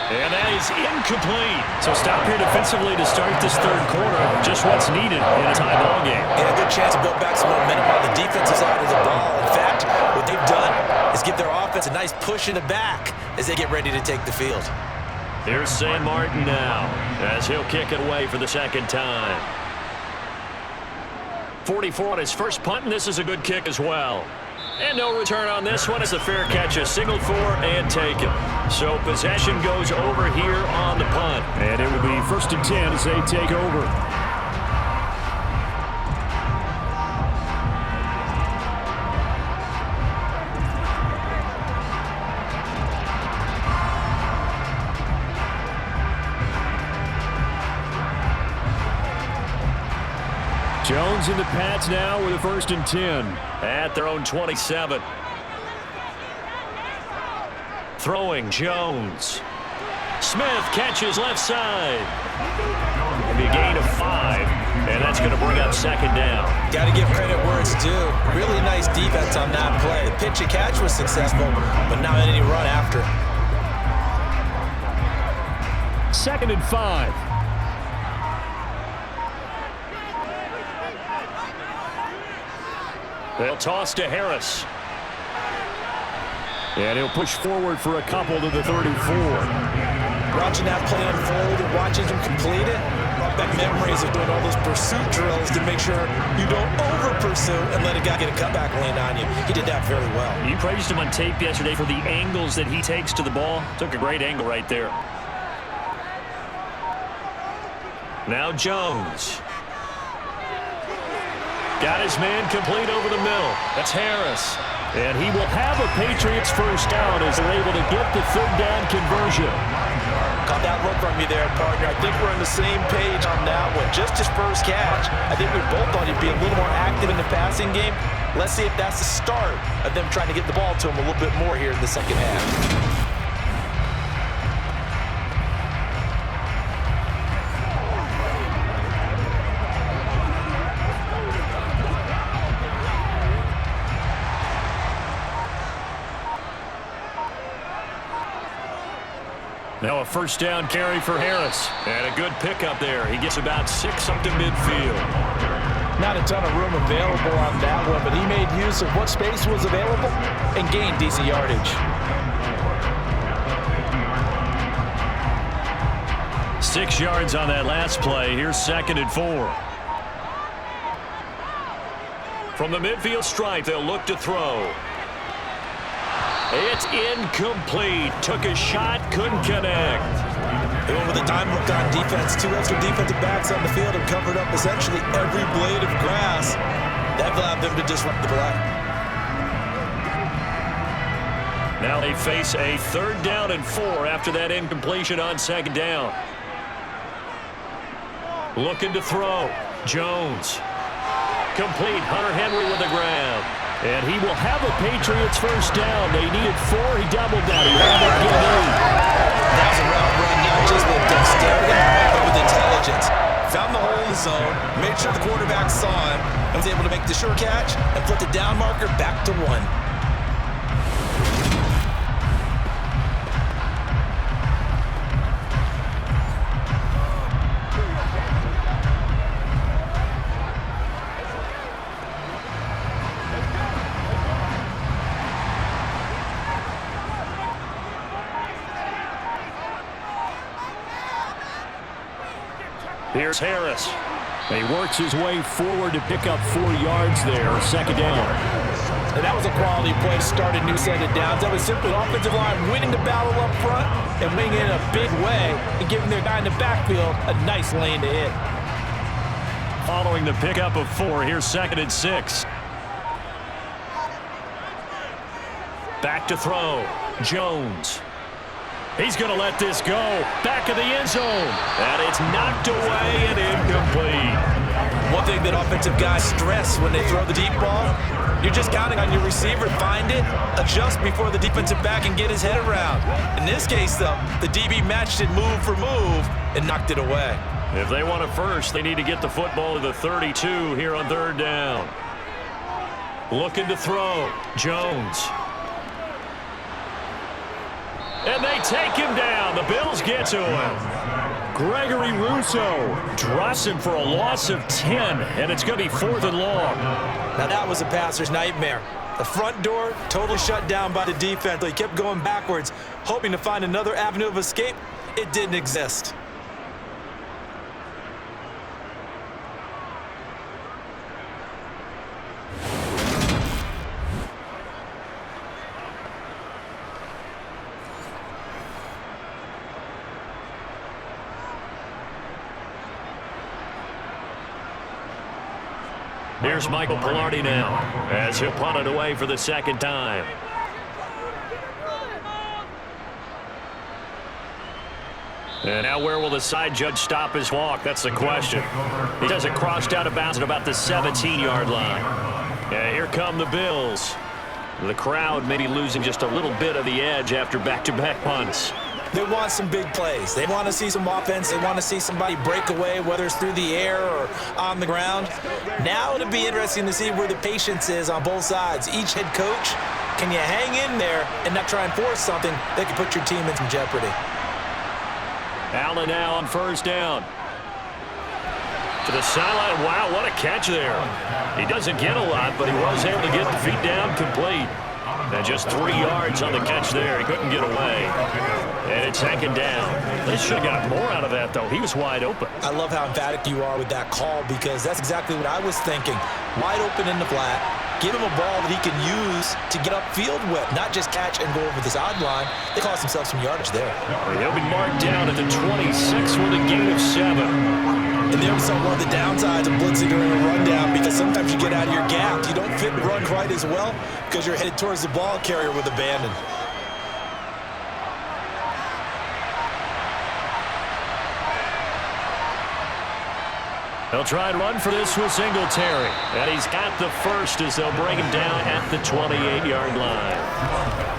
And that is incomplete. So stop here defensively to start this third quarter. Just what's needed in a tie ball game. And a good chance to build back some momentum on the defensive side of the ball. In fact, what they've done is give their offense a nice push in the back as they get ready to take the field. Here's San Martin now as he'll kick it away for the second time. 44 on his first punt, and this is a good kick as well. And no return on this one. It's a fair catch, a signaled for and taken. So possession goes over here on the punt. And it will be 1st and 10 as they take over. Jones in the Pats now with a 1st and 10 at their own 27. Throwing Jones. Smith catches left side. It'll be a gain of 5, and that's going to bring up second down. Got to give credit where it's due. Really nice defense on that play. The pitch and catch was successful, but not any run after. 2nd and 5. They'll toss to Harris. And he'll push forward for a couple to the 34. Watching that play unfold and watching him complete it, brought back memories of doing all those pursuit drills to make sure you don't over-pursue and let a guy get a cutback lane on you. He did that very well. You praised him on tape yesterday for the angles that he takes to the ball. Took a great angle right there. Now Jones. Got his man complete over the middle. That's Harris. And he will have a Patriots first down as they're able to get the third down conversion. Caught that look from you there, partner. I think we're on the same page on that one. Just his first catch. I think we both thought he'd be a little more active in the passing game. Let's see if that's the start of them trying to get the ball to him a little bit more here in the second half. Now a first down carry for Harris. And a good pickup there. He gets about 6 up to midfield. Not a ton of room available on that one, but he made use of what space was available and gained decent yardage. 6 yards on that last play. Here's 2nd and 4. From the midfield stripe, they'll look to throw. It's incomplete. Took a shot, couldn't connect. They went with a dime hook on defense. 2 extra defensive backs on the field and covered up essentially every blade of grass. That allowed them to disrupt the play. Now they face a 3rd down and 4 after that incompletion on 2nd down. Looking to throw. Jones. Complete. Hunter Henry with the ground. And he will have a Patriots first down. They needed 4. He doubled that. He wound up getting 8. That was a route run, not just with dexterity, but with intelligence. Found the hole in the zone, made sure the quarterback saw him, and was able to make the sure catch and put the down marker back to 1. Here's Harris. He works his way forward to pick up 4 yards there. 2nd down. And that was a quality play to start a new set of downs. That was simply the offensive line winning the battle up front and winning it in a big way and giving their guy in the backfield a nice lane to hit. Following the pickup of 4, here's 2nd and 6. Back to throw. Jones. He's going to let this go. Back of the end zone. And it's knocked away and incomplete. One thing that offensive guys stress when they throw the deep ball, you're just counting on your receiver to find it, adjust before the defensive back can get his head around. In this case, though, the DB matched it move for move and knocked it away. If they want a first, they need to get the football to the 32 here on 3rd down. Looking to throw. Jones. And they take him down. The Bills get to him. Gregory Rousseau drops him for a loss of 10, and it's going to be 4th and long. Now that was a passer's nightmare. The front door totally shut down by the defense. They kept going backwards, hoping to find another avenue of escape. It didn't exist. Here's Michael Pilardi now as he'll punt it away for the 2nd time. And now where will the side judge stop his walk? That's the question. He does it crossed out of bounds at about the 17-yard line. And here come the Bills. The crowd maybe losing just a little bit of the edge after back-to-back punts. They want some big plays. They want to see some offense. They want to see somebody break away, whether it's through the air or on the ground. Now it'll be interesting to see where the patience is on both sides. Each head coach, can you hang in there and not try and force something that could put your team in some jeopardy? Allen now on 1st down. To the sideline. Wow, what a catch there. He doesn't get a lot, but he was able to get the feet down complete. And just 3 yards on the catch there. He couldn't get away. And it's second down. They should have got more out of that, though. He was wide open. I love how emphatic you are with that call because that's exactly what I was thinking. Wide open in the flat. Give him a ball that he can use to get upfield with, not just catch and go over the sideline. They cost themselves some yardage there. He'll be marked down at the 26 with a gain of 7. And there was one of the downsides of blitzing during a rundown because sometimes you get out of your gap. You don't fit and run quite as well because you're headed towards the ball carrier with abandon. They'll try and run for this with Singletary. And he's got the first as they'll bring him down at the 28-yard line.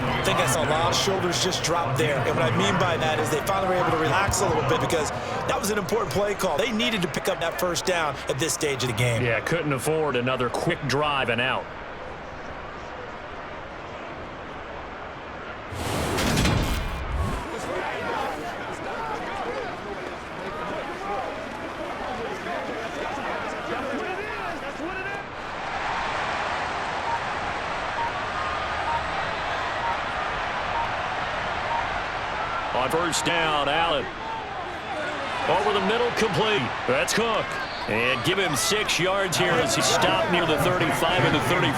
I think I saw a lot of shoulders just drop there. And what I mean by that is they finally were able to relax a little bit because that was an important play call. They needed to pick up that first down at this stage of the game. Yeah, couldn't afford another quick drive and out. On first down, Allen. Over the middle, complete. That's Cook. And give him 6 yards here as he stopped near the 35 and the 34.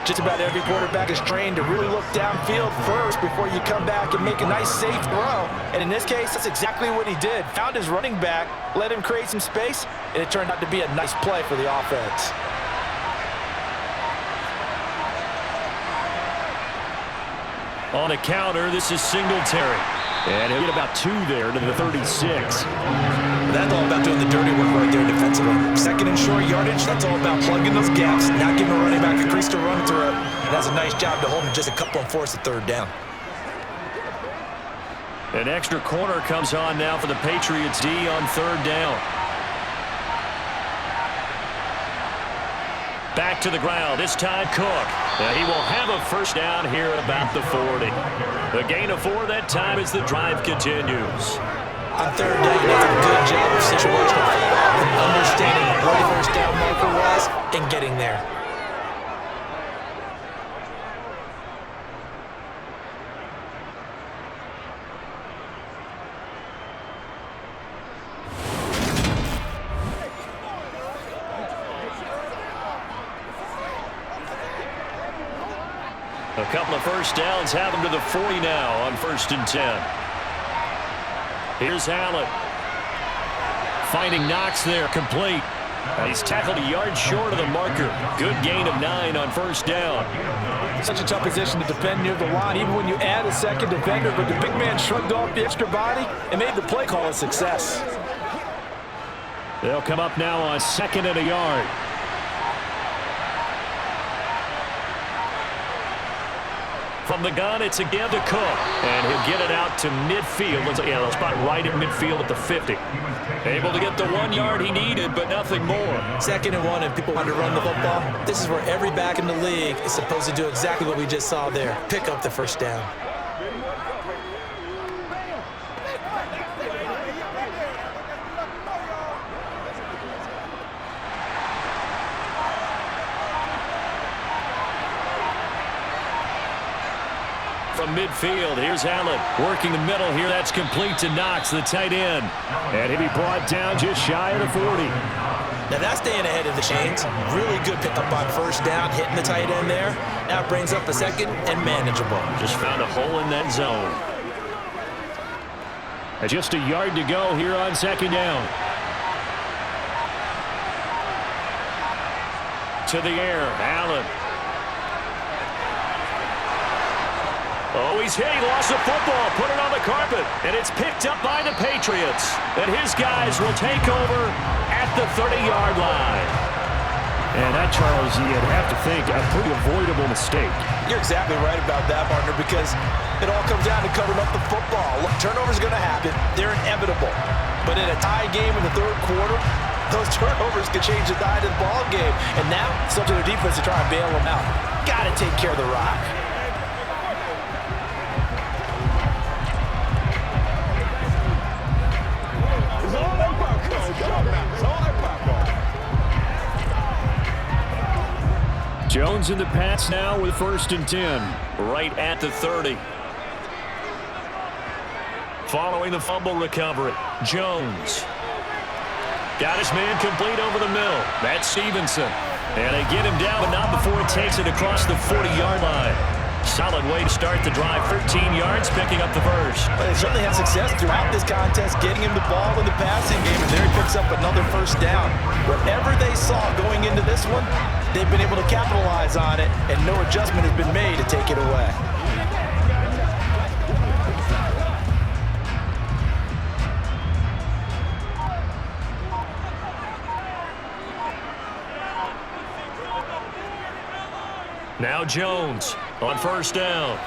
Just about every quarterback is trained to really look downfield first before you come back and make a nice, safe throw. And in this case, that's exactly what he did. Found his running back, let him create some space, and it turned out to be a nice play for the offense. On a counter, this is Singletary. And he'll get about 2 there to the 36. That's all about doing the dirty work right there defensively. Second and short yardage, that's all about plugging those gaps, not giving a running back a crease to run through. And that's a nice job to hold him just a couple and force the third down. An extra corner comes on now for the Patriots D on third down. Back to the ground, this time Cook. And he will have a first down here at about the 40. The gain of 4 that time as the drive continues. On third down, that's a good job of situational football and understanding where the first down marker was and getting there. A couple of first downs have him to the 40 now on 1st and 10. Here's Allen. Finding Knox there, complete. He's tackled a yard short of the marker. Good gain of 9 on first down. Such a tough position to defend near the line, even when you add a second defender, but the big man shrugged off the extra body and made the play call a success. They'll come up now on 2nd and a yard. From the gun, it's again to Cook. And he'll get it out to midfield. Yeah, they'll spot right at midfield at the 50. Able to get the 1 yard he needed, but nothing more. 2nd and 1, and people want to run the football. This is where every back in the league is supposed to do exactly what we just saw there. Pick up the first down. From midfield, here's Allen working the middle here. That's complete to Knox, the tight end. And he'll be brought down just shy of the 40. Now that's staying ahead of the chains. Really good pickup on first down, hitting the tight end there. Now it brings up a second and manageable. Just found a hole in that zone. And just a yard to go here on 2nd down. To the air, Allen. Oh, he's hit. He lost the football. Put it on the carpet. And it's picked up by the Patriots. And his guys will take over at the 30-yard line. And that, Charles, you'd have to think a pretty avoidable mistake. You're exactly right about that, partner, because it all comes down to covering up the football. Look, turnovers are going to happen. They're inevitable. But in a tie game in the third quarter, those turnovers could change the tide of the ball game. And now it's up to the defense to try and bail them out. Got to take care of the rock. Jones Jones in the pass now with 1st and 10. Right at the 30. Following the fumble recovery, Jones. Got his man complete over the middle. That's Stevenson. And they get him down, but not before it takes it across the 40-yard line. Solid way to start the drive. 13 yards, picking up the first. They certainly had success throughout this contest, getting him the ball in the passing game, and there he picks up another first down. Whatever they saw going into this one, they've been able to capitalize on it, and no adjustment has been made to take it away. Now Jones on 1st down.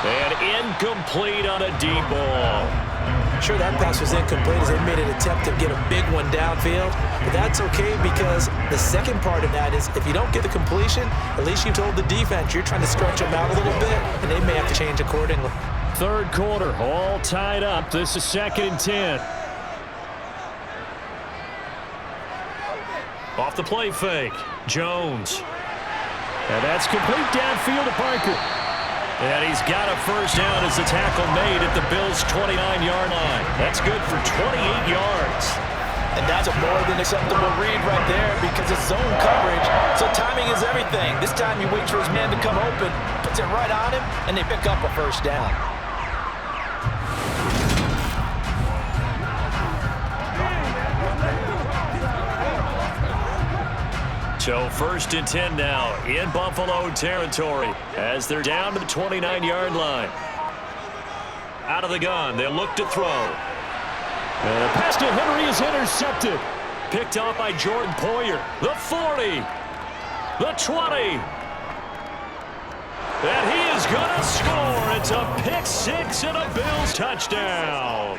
And incomplete on a deep ball. Sure, that pass was incomplete as they made an attempt to get a big one downfield. But that's okay because the second part of that is if you don't get the completion, at least you told the defense you're trying to stretch them out a little bit, and they may have to change accordingly. 3rd quarter, all tied up. This is 2nd and 10. Off the play fake, Jones. And that's complete downfield to Parker. And he's got a first down as the tackle made at the Bills' 29-yard line. That's good for 28 yards. And that's a more than acceptable read right there because it's zone coverage, so timing is everything. This time he waits for his man to come open, puts it right on him, and they pick up a first down. So 1st and 10 now in Buffalo territory as they're down to the 29-yard line. Out of the gun, they'll look to throw. And the pass to Henry is intercepted. Picked off by Jordan Poyer. The 40. The 20. And he is going to score. It's a pick six and a Bills touchdown.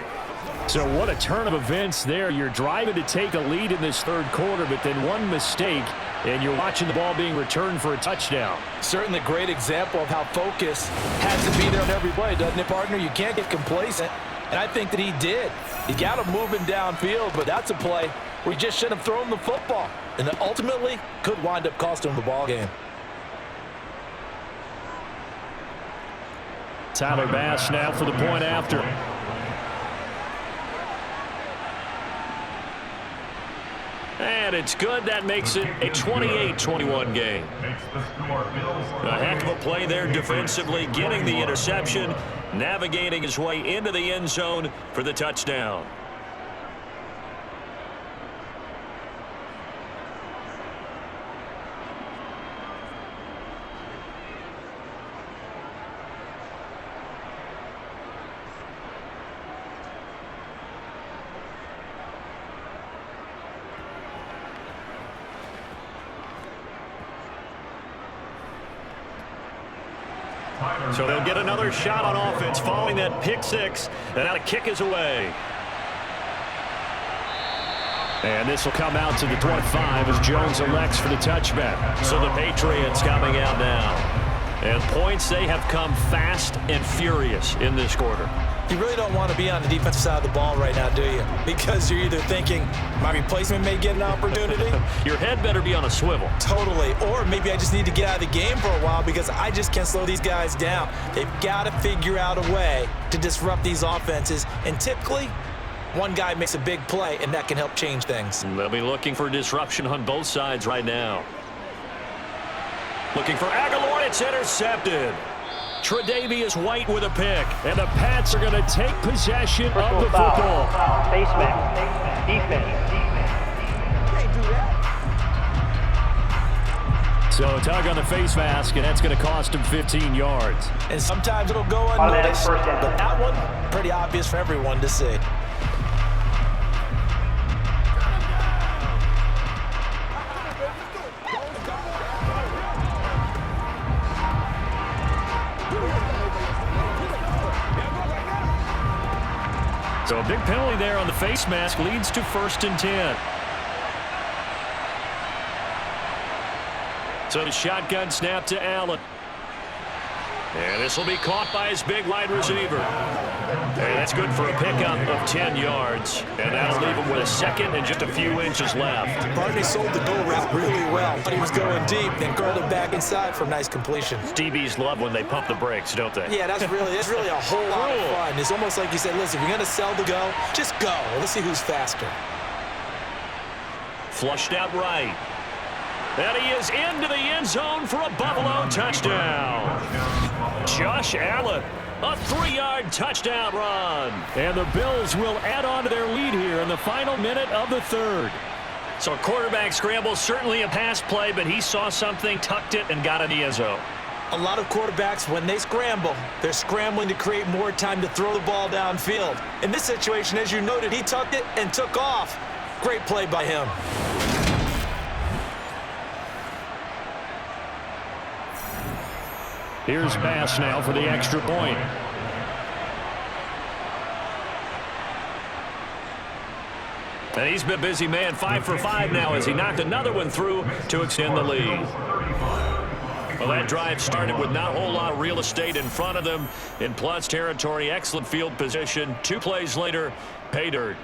So what a turn of events there. You're driving to take a lead in this 3rd quarter, but then one mistake, and you're watching the ball being returned for a touchdown. Certainly a great example of how focus has to be there on every play, doesn't it, partner? You can't get complacent, and I think that he did. He got him moving downfield, but that's a play where he just shouldn't have thrown the football, and it ultimately could wind up costing him the ball game. Tyler Bass now for the point after. And it's good. That makes it a 28-21 game. A heck of a play there defensively, getting the interception, navigating his way into the end zone for the touchdown. So they'll get another shot on offense following that pick six. And now the kick is away. And this will come out to the 25 as Jones elects for the touchback. So the Patriots coming out now. And points, they have come fast and furious in this quarter. You really don't want to be on the defensive side of the ball right now, do you? Because you're either thinking, my replacement may get an opportunity. Your head better be on a swivel. Totally. Or maybe I just need to get out of the game for a while because I just can't slow these guys down. They've got to figure out a way to disrupt these offenses. And typically, one guy makes a big play, and that can help change things. They'll be looking for disruption on both sides right now. Looking for Aguilar. It's intercepted. Tre'Davious White with a pick. And the Pats are going to take possession of the football. Face mask. Defense. So a tug on the face mask, and that's going to cost him 15 yards. And sometimes it'll go unnoticed, but that one, pretty obvious for everyone to see. So a big penalty there on the face mask leads to 1st and 10. So the shotgun snap to Allen. And this will be caught by his big wide receiver. And that's good for a pickup of 10 yards. And that'll leave him with a second and just a few inches left. Barney sold the go route really well. Thought he was going deep, then curled it back inside for a nice completion. DBs love when they pump the brakes, don't they? Yeah, that's really a whole lot of fun. It's almost like you said, listen, if you're going to sell the go, just go. Let's see who's faster. Flushed out right. And he is into the end zone for a Buffalo touchdown. Josh Allen, a 3-yard touchdown run. And the Bills will add on to their lead here in the final minute of the third. So quarterback scramble, certainly a pass play, but he saw something, tucked it, and got in the end zone. A lot of quarterbacks, when they scramble, they're scrambling to create more time to throw the ball downfield. In this situation, as you noted, he tucked it and took off. Great play by him. Here's Bass now for the extra point. And he's been a busy man, 5 for 5 now as he knocked another one through to extend the lead. Well, that drive started with not a whole lot of real estate in front of them in plus territory. Excellent field position. 2 plays later, pay dirt.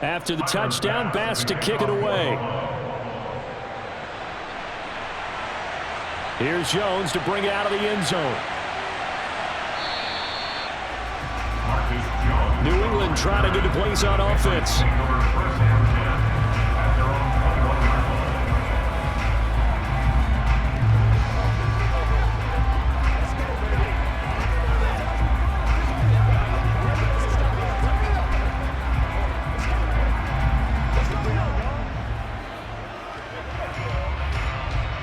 After the touchdown, Bass to kick it away. Here's Jones to bring it out of the end zone. New England trying to get the plays on offense.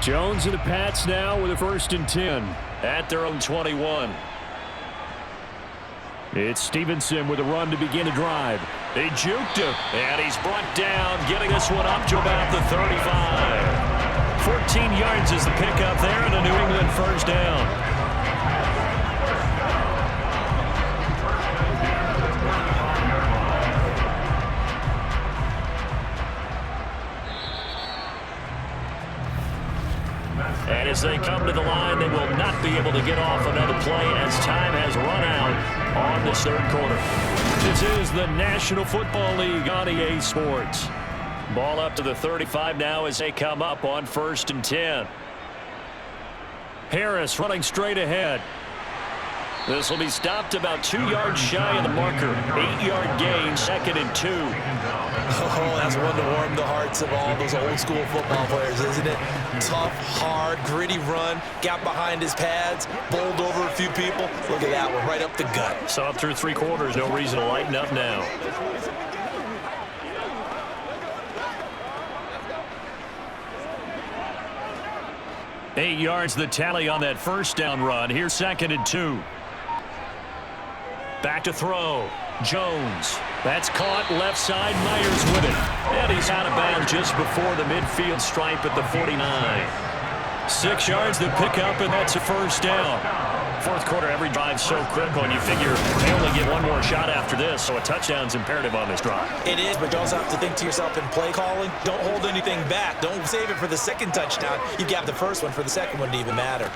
Jones and the Pats now with a 1st and 10 at their own 21. It's Stevenson with a run to begin a drive. They juked him, and he's brought down, getting this one up to about the 35. 14 yards is the pickup there, and a New England 1st down. And as they come to the line, they will not be able to get off another play as time has run out on this 3rd quarter. This is the National Football League on EA Sports. Ball up to the 35 now as they come up on 1st and 10. Harris running straight ahead. This will be stopped about 2 yards shy of the marker. 8-yard gain, 2nd and 2. Oh, that's one to warm the hearts of all those old school football players, isn't it? Tough, hard, gritty run, got behind his pads, bowled over a few people. Look at that one, right up the gut. Saw it through 3 quarters, no reason to lighten up now. Eight yards the tally on that 1st down run. Here's 2nd and 2. Back to throw. Jones. That's caught left side. Myers with it. And he's out of bounds just before the midfield stripe at the 49. 6 yards the pickup, and that's a 1st down. 4th quarter, every drive so critical, and you figure they only get one more shot after this, so a touchdown's imperative on this drive. It is, but you also have to think to yourself in play calling, don't hold anything back. Don't save it for the 2nd touchdown. You got the 1st one for the 2nd one to even matter.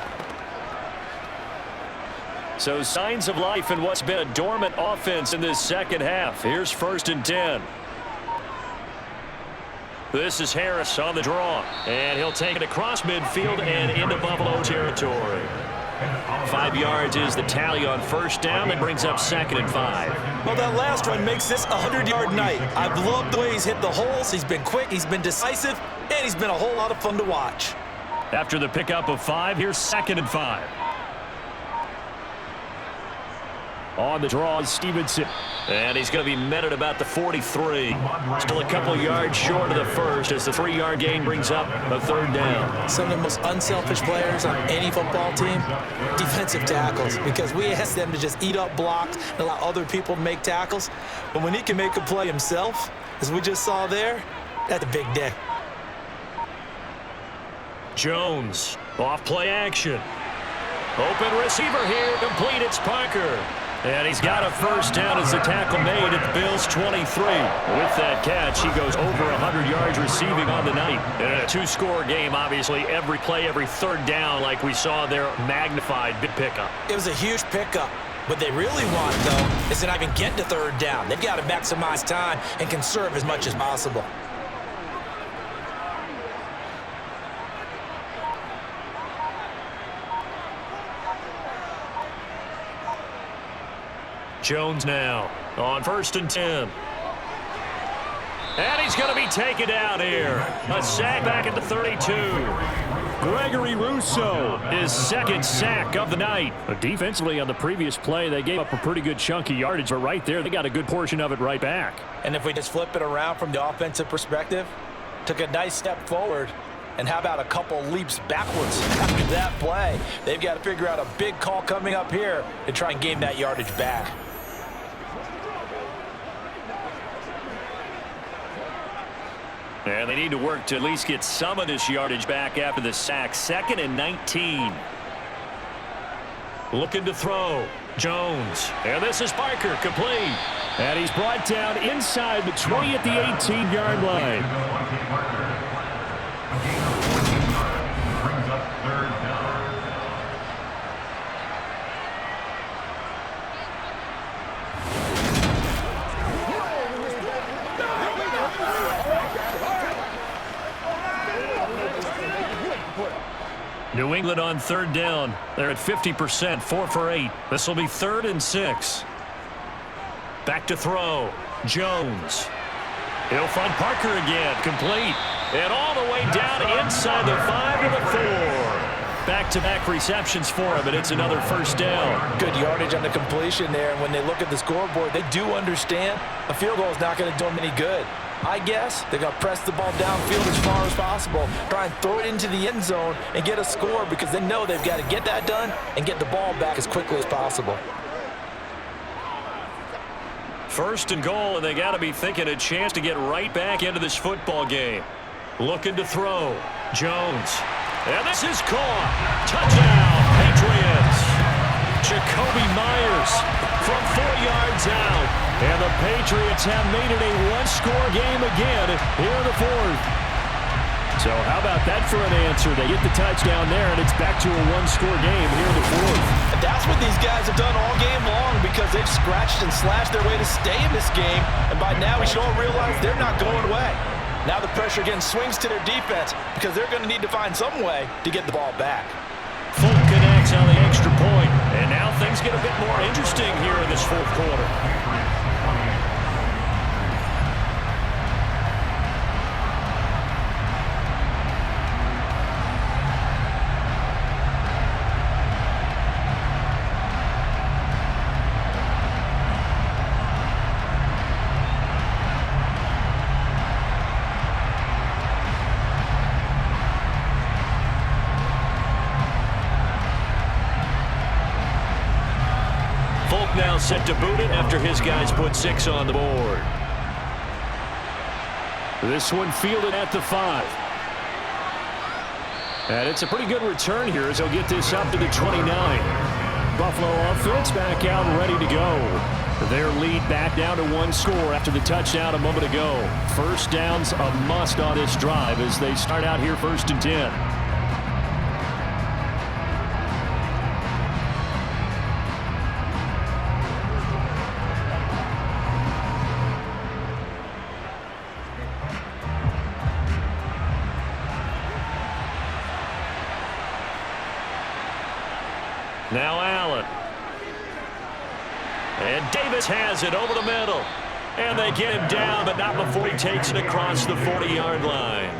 So signs of life in what's been a dormant offense in this 2nd half. Here's 1st and 10. This is Harris on the draw, and he'll take it across midfield and into Buffalo territory. 5 yards is the tally on 1st down. That brings up 2nd and 5. Well, that last run makes this a 100-yard night. I've loved the way he's hit the holes. He's been quick, he's been decisive, and he's been a whole lot of fun to watch. After the pickup of 5, here's 2nd and 5. On the draw is Stevenson. And he's going to be met at about the 43. Still a couple yards short of the 1st as the 3-yard gain brings up a 3rd down. Some of the most unselfish players on any football team, defensive tackles, because we ask them to just eat up blocks and allow other people to make tackles. But when he can make a play himself, as we just saw there, that's a big day. Jones, off play action. Open receiver here. Complete. It's Parker. And he's got a first down as the tackle made at the Bills' 23. With that catch, he goes over 100 yards receiving on the night. And in a two-score game, obviously, every play, every third down, like we saw there, magnified big pickup. It was a huge pickup. What they really want, though, is to not even get to third down. They've got to maximize time and conserve as much as possible. Jones now on 1st and 10. And he's going to be taken out here. A sack back at the 32. Gregory Rousseau, his second sack of the night. Defensively on the previous play, they gave up a pretty good chunk of yardage, but right there, they got a good portion of it right back. And if we just flip it around from the offensive perspective, took a nice step forward, and how about a couple leaps backwards after that play? They've got to figure out a big call coming up here to try and gain that yardage back. And they need to work to at least get some of this yardage back after the sack. 2nd and 19. Looking to throw. Jones. And this is Parker, complete. And he's brought down inside the 20 at the 18-yard line. New England on 3rd down. They're at 50%, 4 for 8. This will be 3rd and 6. Back to throw. Jones. He'll find Parker again. Complete. And all the way down inside the 5 to the 4. Back-to-back receptions for him, and it's another first down. Good yardage on the completion there, and when they look at the scoreboard, they do understand a field goal is not going to do them any good. I guess they're going to press the ball downfield as far as possible, try and throw it into the end zone and get a score because they know they've got to get that done and get the ball back as quickly as possible. 1st and goal, and they got to be thinking a chance to get right back into this football game. Looking to throw. Jones. And this is caught. Touchdown, Patriots. Jacoby Myers from 4 yards out. And the Patriots have made it a one-score game again here in the 4th. So how about that for an answer? They get the touchdown there, and it's back to a one-score game here in the 4th. And that's what these guys have done all game long because they've scratched and slashed their way to stay in this game. And by now, we should all realize they're not going away. Now the pressure again swings to their defense because they're going to need to find some way to get the ball back. Full connects on the extra point. And now things get a bit more interesting here in this 4th quarter. Now set to boot it after his guys put 6 on the board. This one fielded at the 5. And it's a pretty good return here as he'll get this up to the 29. Buffalo offense back out and ready to go. Their lead back down to 1 score after the touchdown a moment ago. First down's a must on this drive as they start out here 1st and 10. Now Allen. And Davis has it over the middle. And they get him down, but not before he takes it across the 40-yard line.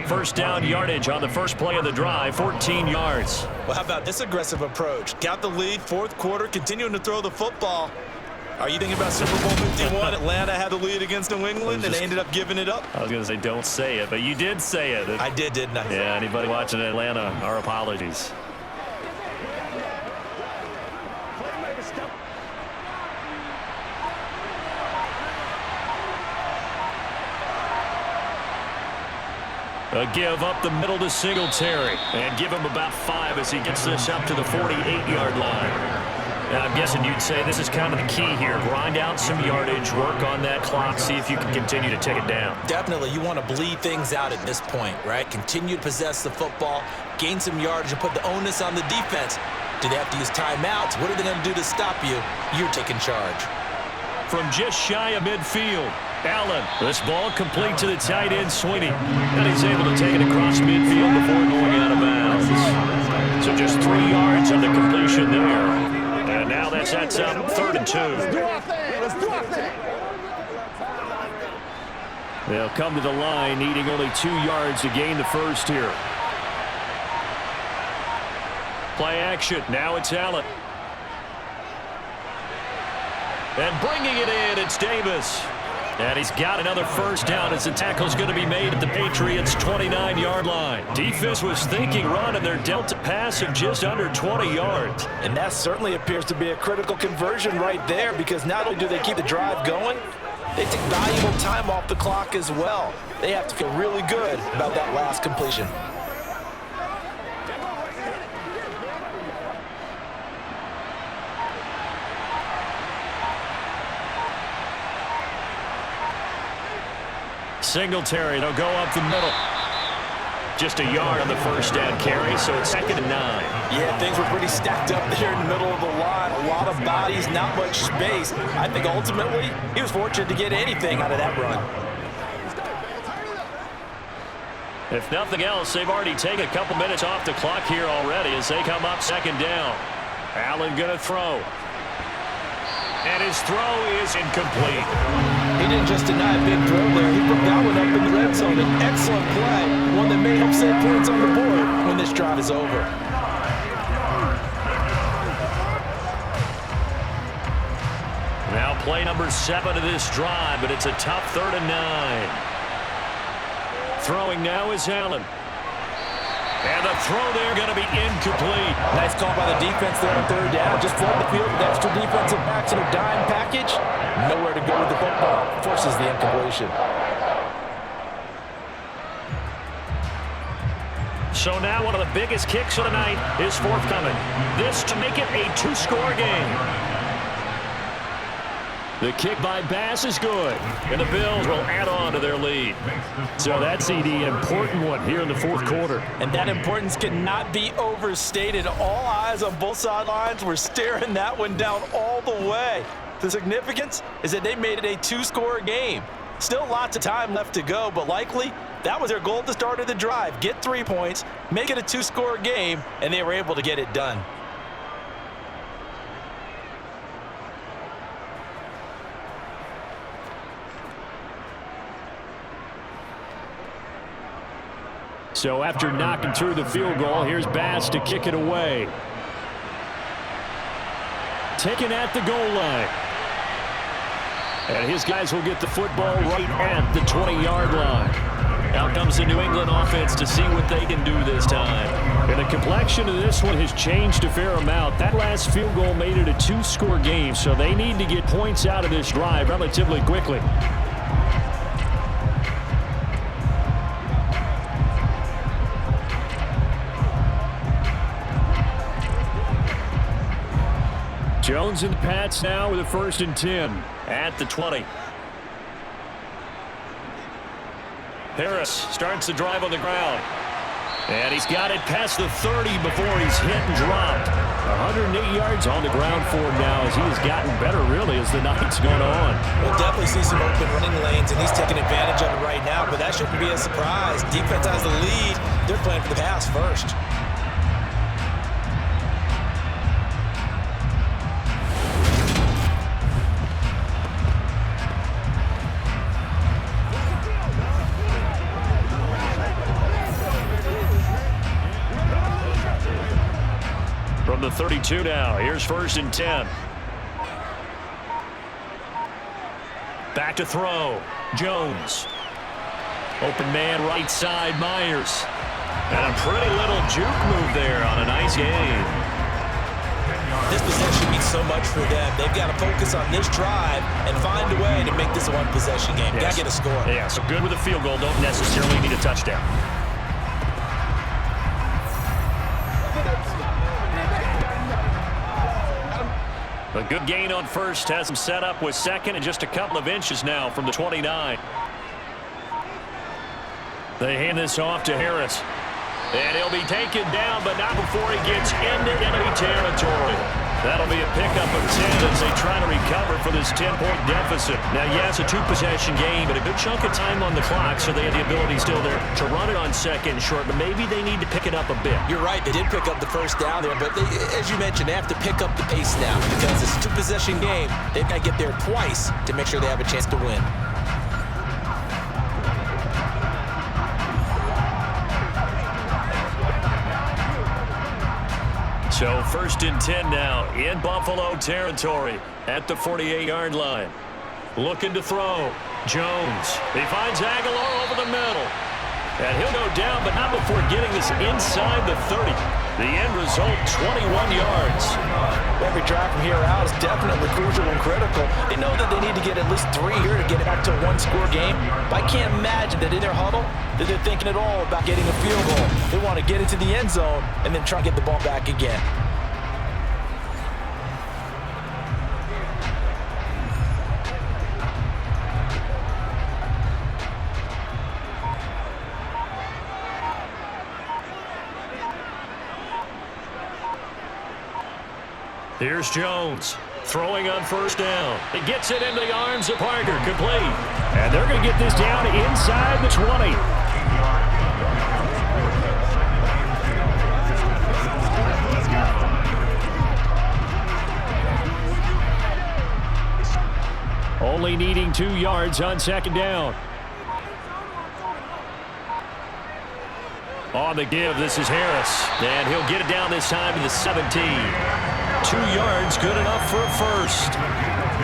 First down yardage on the first play of the drive, 14 yards. Well, how about this aggressive approach? Got the lead, 4th quarter, continuing to throw the football. Are you thinking about Super Bowl 51? Atlanta had the lead against New England, and they ended up giving it up. I was going to say don't say it, but you did say it. I did, didn't I? Yeah, anybody watching Atlanta, our apologies. A give up the middle to Singletary. And give him about 5 as he gets this up to the 48-yard line. And I'm guessing you'd say this is kind of the key here. Grind out some yardage, work on that clock, see if you can continue to take it down. Definitely, you want to bleed things out at this point, right? Continue to possess the football, gain some yardage, and put the onus on the defense. Do they have to use timeouts? What are they going to do to stop you? You're taking charge. From just shy of midfield, Allen. This ball complete to the tight end, Sweeney. And he's able to take it across midfield before going out of bounds. So just 3 yards on the completion there. And now that sets up 3rd and 2. They'll come to the line, needing only 2 yards to gain the first here. Play action. Now it's Allen. And bringing it in, it's Davis. And he's got another first down as the tackle's going to be made at the Patriots' 29-yard line. Defense was thinking run, and they're dealt a pass of just under 20 yards. And that certainly appears to be a critical conversion right there, because not only do they keep the drive going, they take valuable time off the clock as well. They have to feel really good about that last completion. Singletary, they'll go up the middle. Just a yard on the first down carry, so it's 2nd and 9. Yeah, things were pretty stacked up there in the middle of the line. A lot of bodies, not much space. I think ultimately he was fortunate to get anything out of that run. If nothing else, they've already taken a couple minutes off the clock here already as they come up 2nd down. Allen going to throw. And his throw is incomplete. He didn't just deny a big throw there. He put that one up in the red zone. An excellent play. One that may help save points on the board when this drive is over. Now play number 7 of this drive, but it's a tough 3rd and 9. Throwing now is Allen. And the throw there going to be incomplete. Nice call by the defense there on 3rd down. Just flood the field with extra defensive backs in a dime package. Nowhere to go with the football. Forces the incompletion. So now one of the biggest kicks of the night is forthcoming. This to make it a 2-score game. The kick by Bass is good, and the Bills will add on to their lead. So that's the important one here in the 4th quarter. And that importance cannot be overstated. All eyes on both sidelines were staring that one down all the way. The significance is that they made it a 2-score game. Still lots of time left to go, but likely that was their goal at the start of the drive. Get 3 points, make it a 2-score game, and they were able to get it done. So after knocking through the field goal, here's Bass to kick it away. Taken at the goal line. And his guys will get the football right at the 20-yard line. Out comes the New England offense to see what they can do this time. And the complexion of this one has changed a fair amount. That last field goal made it a 2-score game, so they need to get points out of this drive relatively quickly. Jones and Pats now with a 1st and 10 at the 20. Harris starts the drive on the ground. And he's got it past the 30 before he's hit and dropped. 108 yards on the ground for him now as he has gotten better really as the night's gone on. We'll definitely see some open running lanes, and he's taking advantage of it right now, but that shouldn't be a surprise. Defense has the lead. They're playing for the pass first. From the 32 now, here's 1st and 10. Back to throw. Jones. Open man right side, Myers. And a pretty little juke move there on a nice game. This possession means so much for them. They've got to focus on this drive and find a way to make this a 1-possession game. Yes. Got to get a score. Yeah, so good with a field goal. Don't necessarily need a touchdown. A good gain on first has him set up with second and just a couple of inches now from the 29. They hand this off to Harris. And he'll be taken down, but not before he gets into enemy territory. That'll be a pickup of 10 as they try to recover for this 10-point deficit. Now, yes, a two-possession game, but a good chunk of time on the clock, so they have the ability still there to run it on second and short, but maybe they need to pick it up a bit. You're right. They did pick up the first down there, but they, as you mentioned, they have to pick up the pace now because it's a two-possession game. They've got to get there twice to make sure they have a chance to win. So first and 10 now in Buffalo territory at the 48-yard line. Looking to throw. Jones. He finds Aguilar over the middle. And he'll go down, but not before getting this inside the 30. The end result, 21 yards. Every drive from here out is definitely crucial and critical. They know that they need to get at least 3 here to get it back to a one-score game. But I can't imagine that in their huddle that they're thinking at all about getting a field goal. They want to get into the end zone and then try to get the ball back again. Here's Jones throwing on first down. He gets it into the arms of Parker, complete. And they're going to get this down inside the 20. Only needing 2 yards on second down. On the give, this is Harris. And he'll get it down this time to the 17. 2 yards, good enough for a first.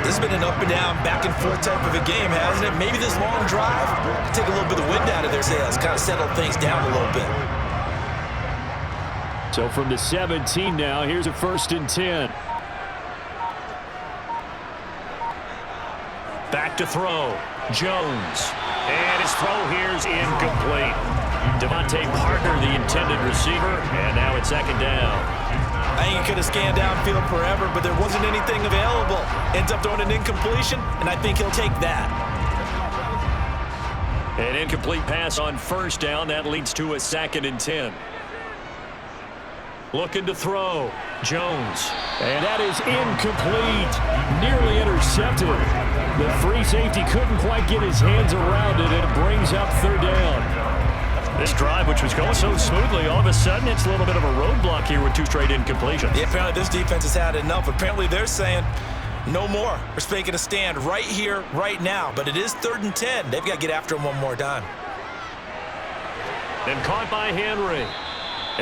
This has been an up and down, back and forth type of a game, hasn't it? Maybe this long drive take a little bit of wind out of their sails, kind of settle things down a little bit. So from the 17 now, here's a first and 10. Back to throw. Jones. And his throw here's incomplete. Devontae Parker, the intended receiver, and now it's second down. I think he could have scanned downfield forever, but there wasn't anything available. Ends up throwing an incompletion, and I think he'll take that. An incomplete pass on first down. That leads to a second and 10. Looking to throw. Jones. And that is incomplete. Nearly intercepted. The free safety couldn't quite get his hands around it, and it brings up third down. This drive, which was going so smoothly, all of a sudden it's a little bit of a roadblock here with 2 straight incompletions. Yeah, apparently this defense has had enough. Apparently they're saying no more. We're making a stand right here, right now. But it is 3rd and 10. They've got to get after him one more time. And caught by Henry.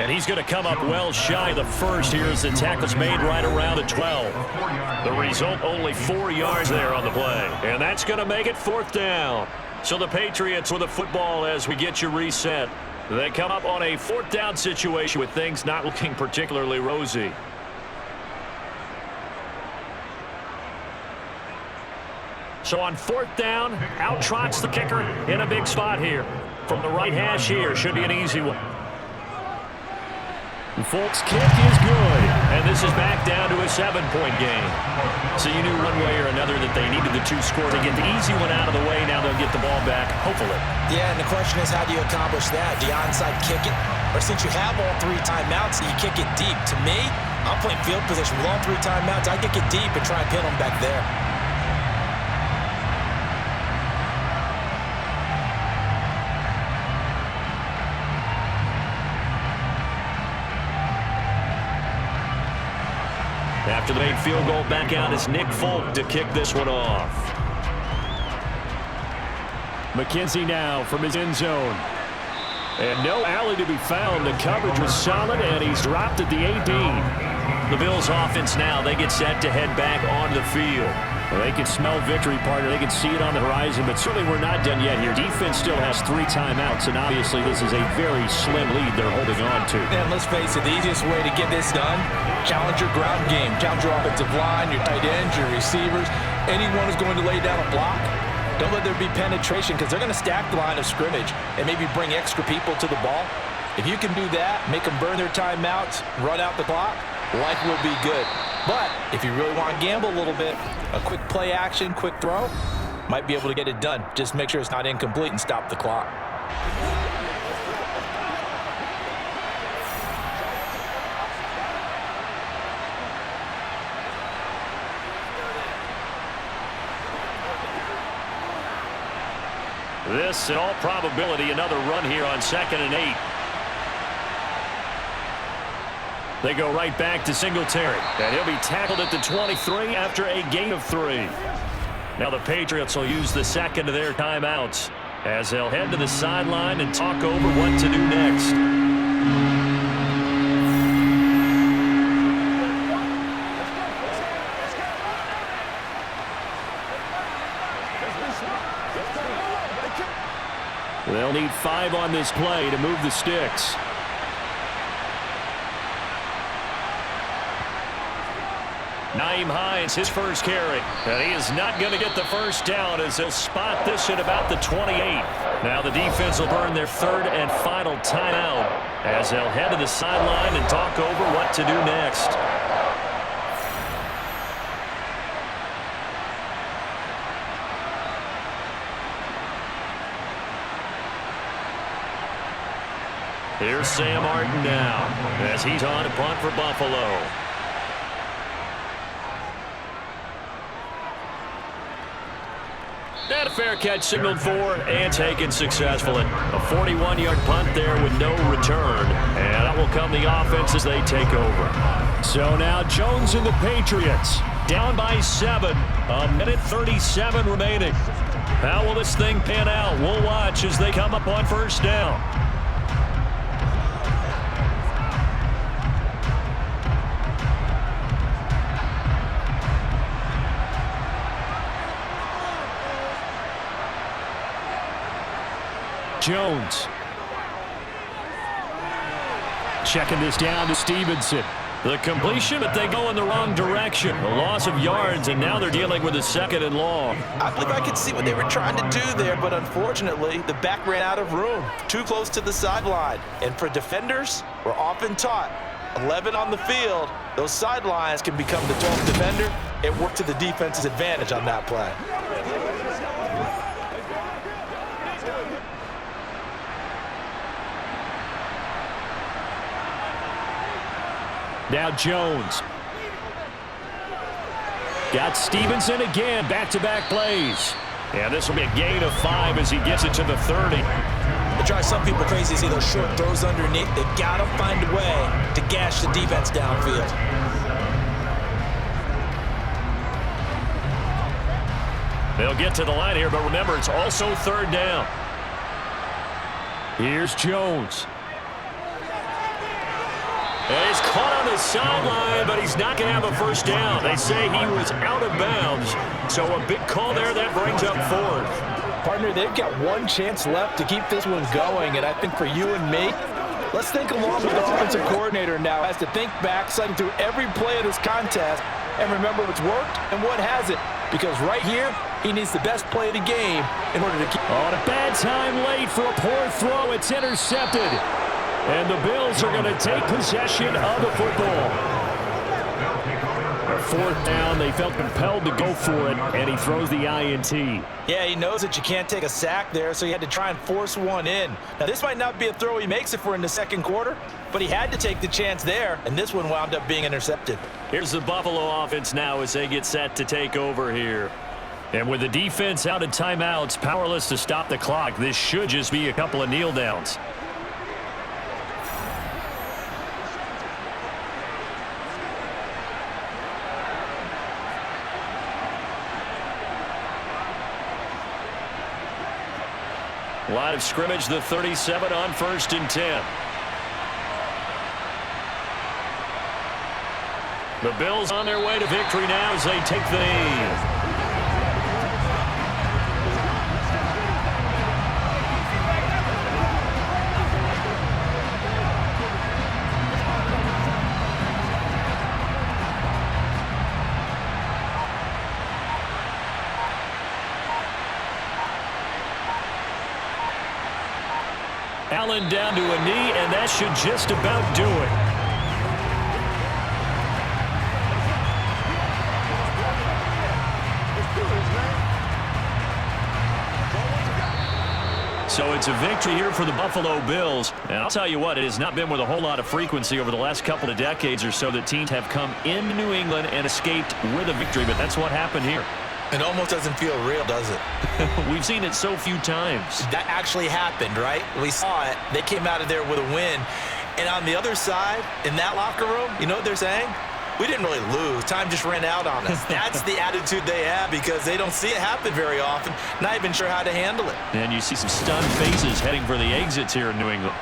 And he's going to come up well shy of the first here as the tackle's made right around the 12. The result, only 4 yards there on the play. And that's going to make it 4th down. So the Patriots with the football as we get you reset. They come up on a 4th down situation with things not looking particularly rosy. So on 4th down, out trots the kicker in a big spot here. From the right hash here, should be an easy one. Folks, kick is good, and this is back down to a 7-point game. So you knew one way or another that they needed the 2 score to get the easy one out of the way. Now they'll get the ball back, hopefully. Yeah, and the question is, how do you accomplish that? Do you onside kick it? Or since you have all 3 timeouts, you kick it deep? To me, I'm playing field position with all 3 timeouts. I kick it deep and try and pin them back there. After the made field goal, back out is Nick Folk to kick this one off. McKenzie now from his end zone. And no alley to be found. The coverage was solid, and he's dropped at the 18. The Bills offense now, they get set to head back on the field. Well, they can smell victory, partner. They can see it on the horizon, but certainly we're not done yet here. Defense still has 3 timeouts, and obviously this is a very slim lead they're holding on to. And let's face it, the easiest way to get this done, challenge your ground game. Challenge your offensive line, your tight ends, your receivers. Anyone who's going to lay down a block, don't let there be penetration because they're going to stack the line of scrimmage and maybe bring extra people to the ball. If you can do that, make them burn their timeouts, run out the clock, life will be good. But if you really want to gamble a little bit, a quick play action, quick throw, might be able to get it done. Just make sure it's not incomplete and stop the clock. This, in all probability, another run here on 2nd and 8. They go right back to Singletary. And he'll be tackled at the 23 after a gain of 3. Now the Patriots will use the second of their timeouts as they'll head to the sideline and talk over what to do next. They'll need 5 on this play to move the sticks. Nyheim Hines, his first carry. And he is not going to get the first down as they'll spot this at about the 28. Now the defense will burn their 3rd and final timeout as they'll head to the sideline and talk over what to do next. Here's Sam Martin now as he's on to punt for Buffalo. And a fair catch signaled for and taken successfully. A 41-yard punt there with no return. And that will come the offense as they take over. So now Jones and the Patriots down by 7. A minute 37 remaining. How will this thing pan out? We'll watch as they come up on first down. Jones. Checking this down to Stevenson. The completion, but they go in the wrong direction. A loss of yards, and now they're dealing with a 2nd and long. I believe I could see what they were trying to do there, but unfortunately, the back ran out of room. Too close to the sideline. And for defenders, we're often taught, 11 on the field, those sidelines can become the 12th defender. It worked to the defense's advantage on that play. Now Jones. Got Stevenson again, back-to-back plays. And this will be a gain of 5 as he gets it to the 30. It drives some people crazy to see those short throws underneath. They've got to find a way to gash the defense downfield. They'll get to the line here, but remember, it's also 3rd down. Here's Jones. And he's caught on the sideline, but he's not going to have a first down. They say he was out of bounds. So a big call there that brings up 4th. Partner, they've got one chance left to keep this one going, and I think for you and me, let's think along with the offensive coordinator now as to think back, citing through every play of this contest, and remember what's worked and what hasn't. Because right here, he needs the best play of the game in order to keep... On a bad time late for a poor throw. It's intercepted. And the Bills are going to take possession of the football. 4th down, they felt compelled to go for it, and he throws the INT. Yeah, he knows that you can't take a sack there, so he had to try and force one in. Now, this might not be a throw he makes if we're in the 2nd quarter, but he had to take the chance there, and this one wound up being intercepted. Here's the Buffalo offense now as they get set to take over here. And with the defense out of timeouts, powerless to stop the clock, this should just be a couple of kneel downs. Line of scrimmage, the 37 on 1st and 10. The Bills on their way to victory now as they take the knee. Allen down to a knee, and that should just about do it. So it's a victory here for the Buffalo Bills. And I'll tell you what, it has not been with a whole lot of frequency over the last couple of decades or so that teams have come into New England and escaped with a victory, but that's what happened here. It almost doesn't feel real, does it? We've seen it so few times. That actually happened, right? We saw it. They came out of there with a win. And on the other side, in that locker room, you know what they're saying? We didn't really lose. Time just ran out on us. That's the attitude they have because they don't see it happen very often, not even sure how to handle it. And you see some stunned faces heading for the exits here in New England.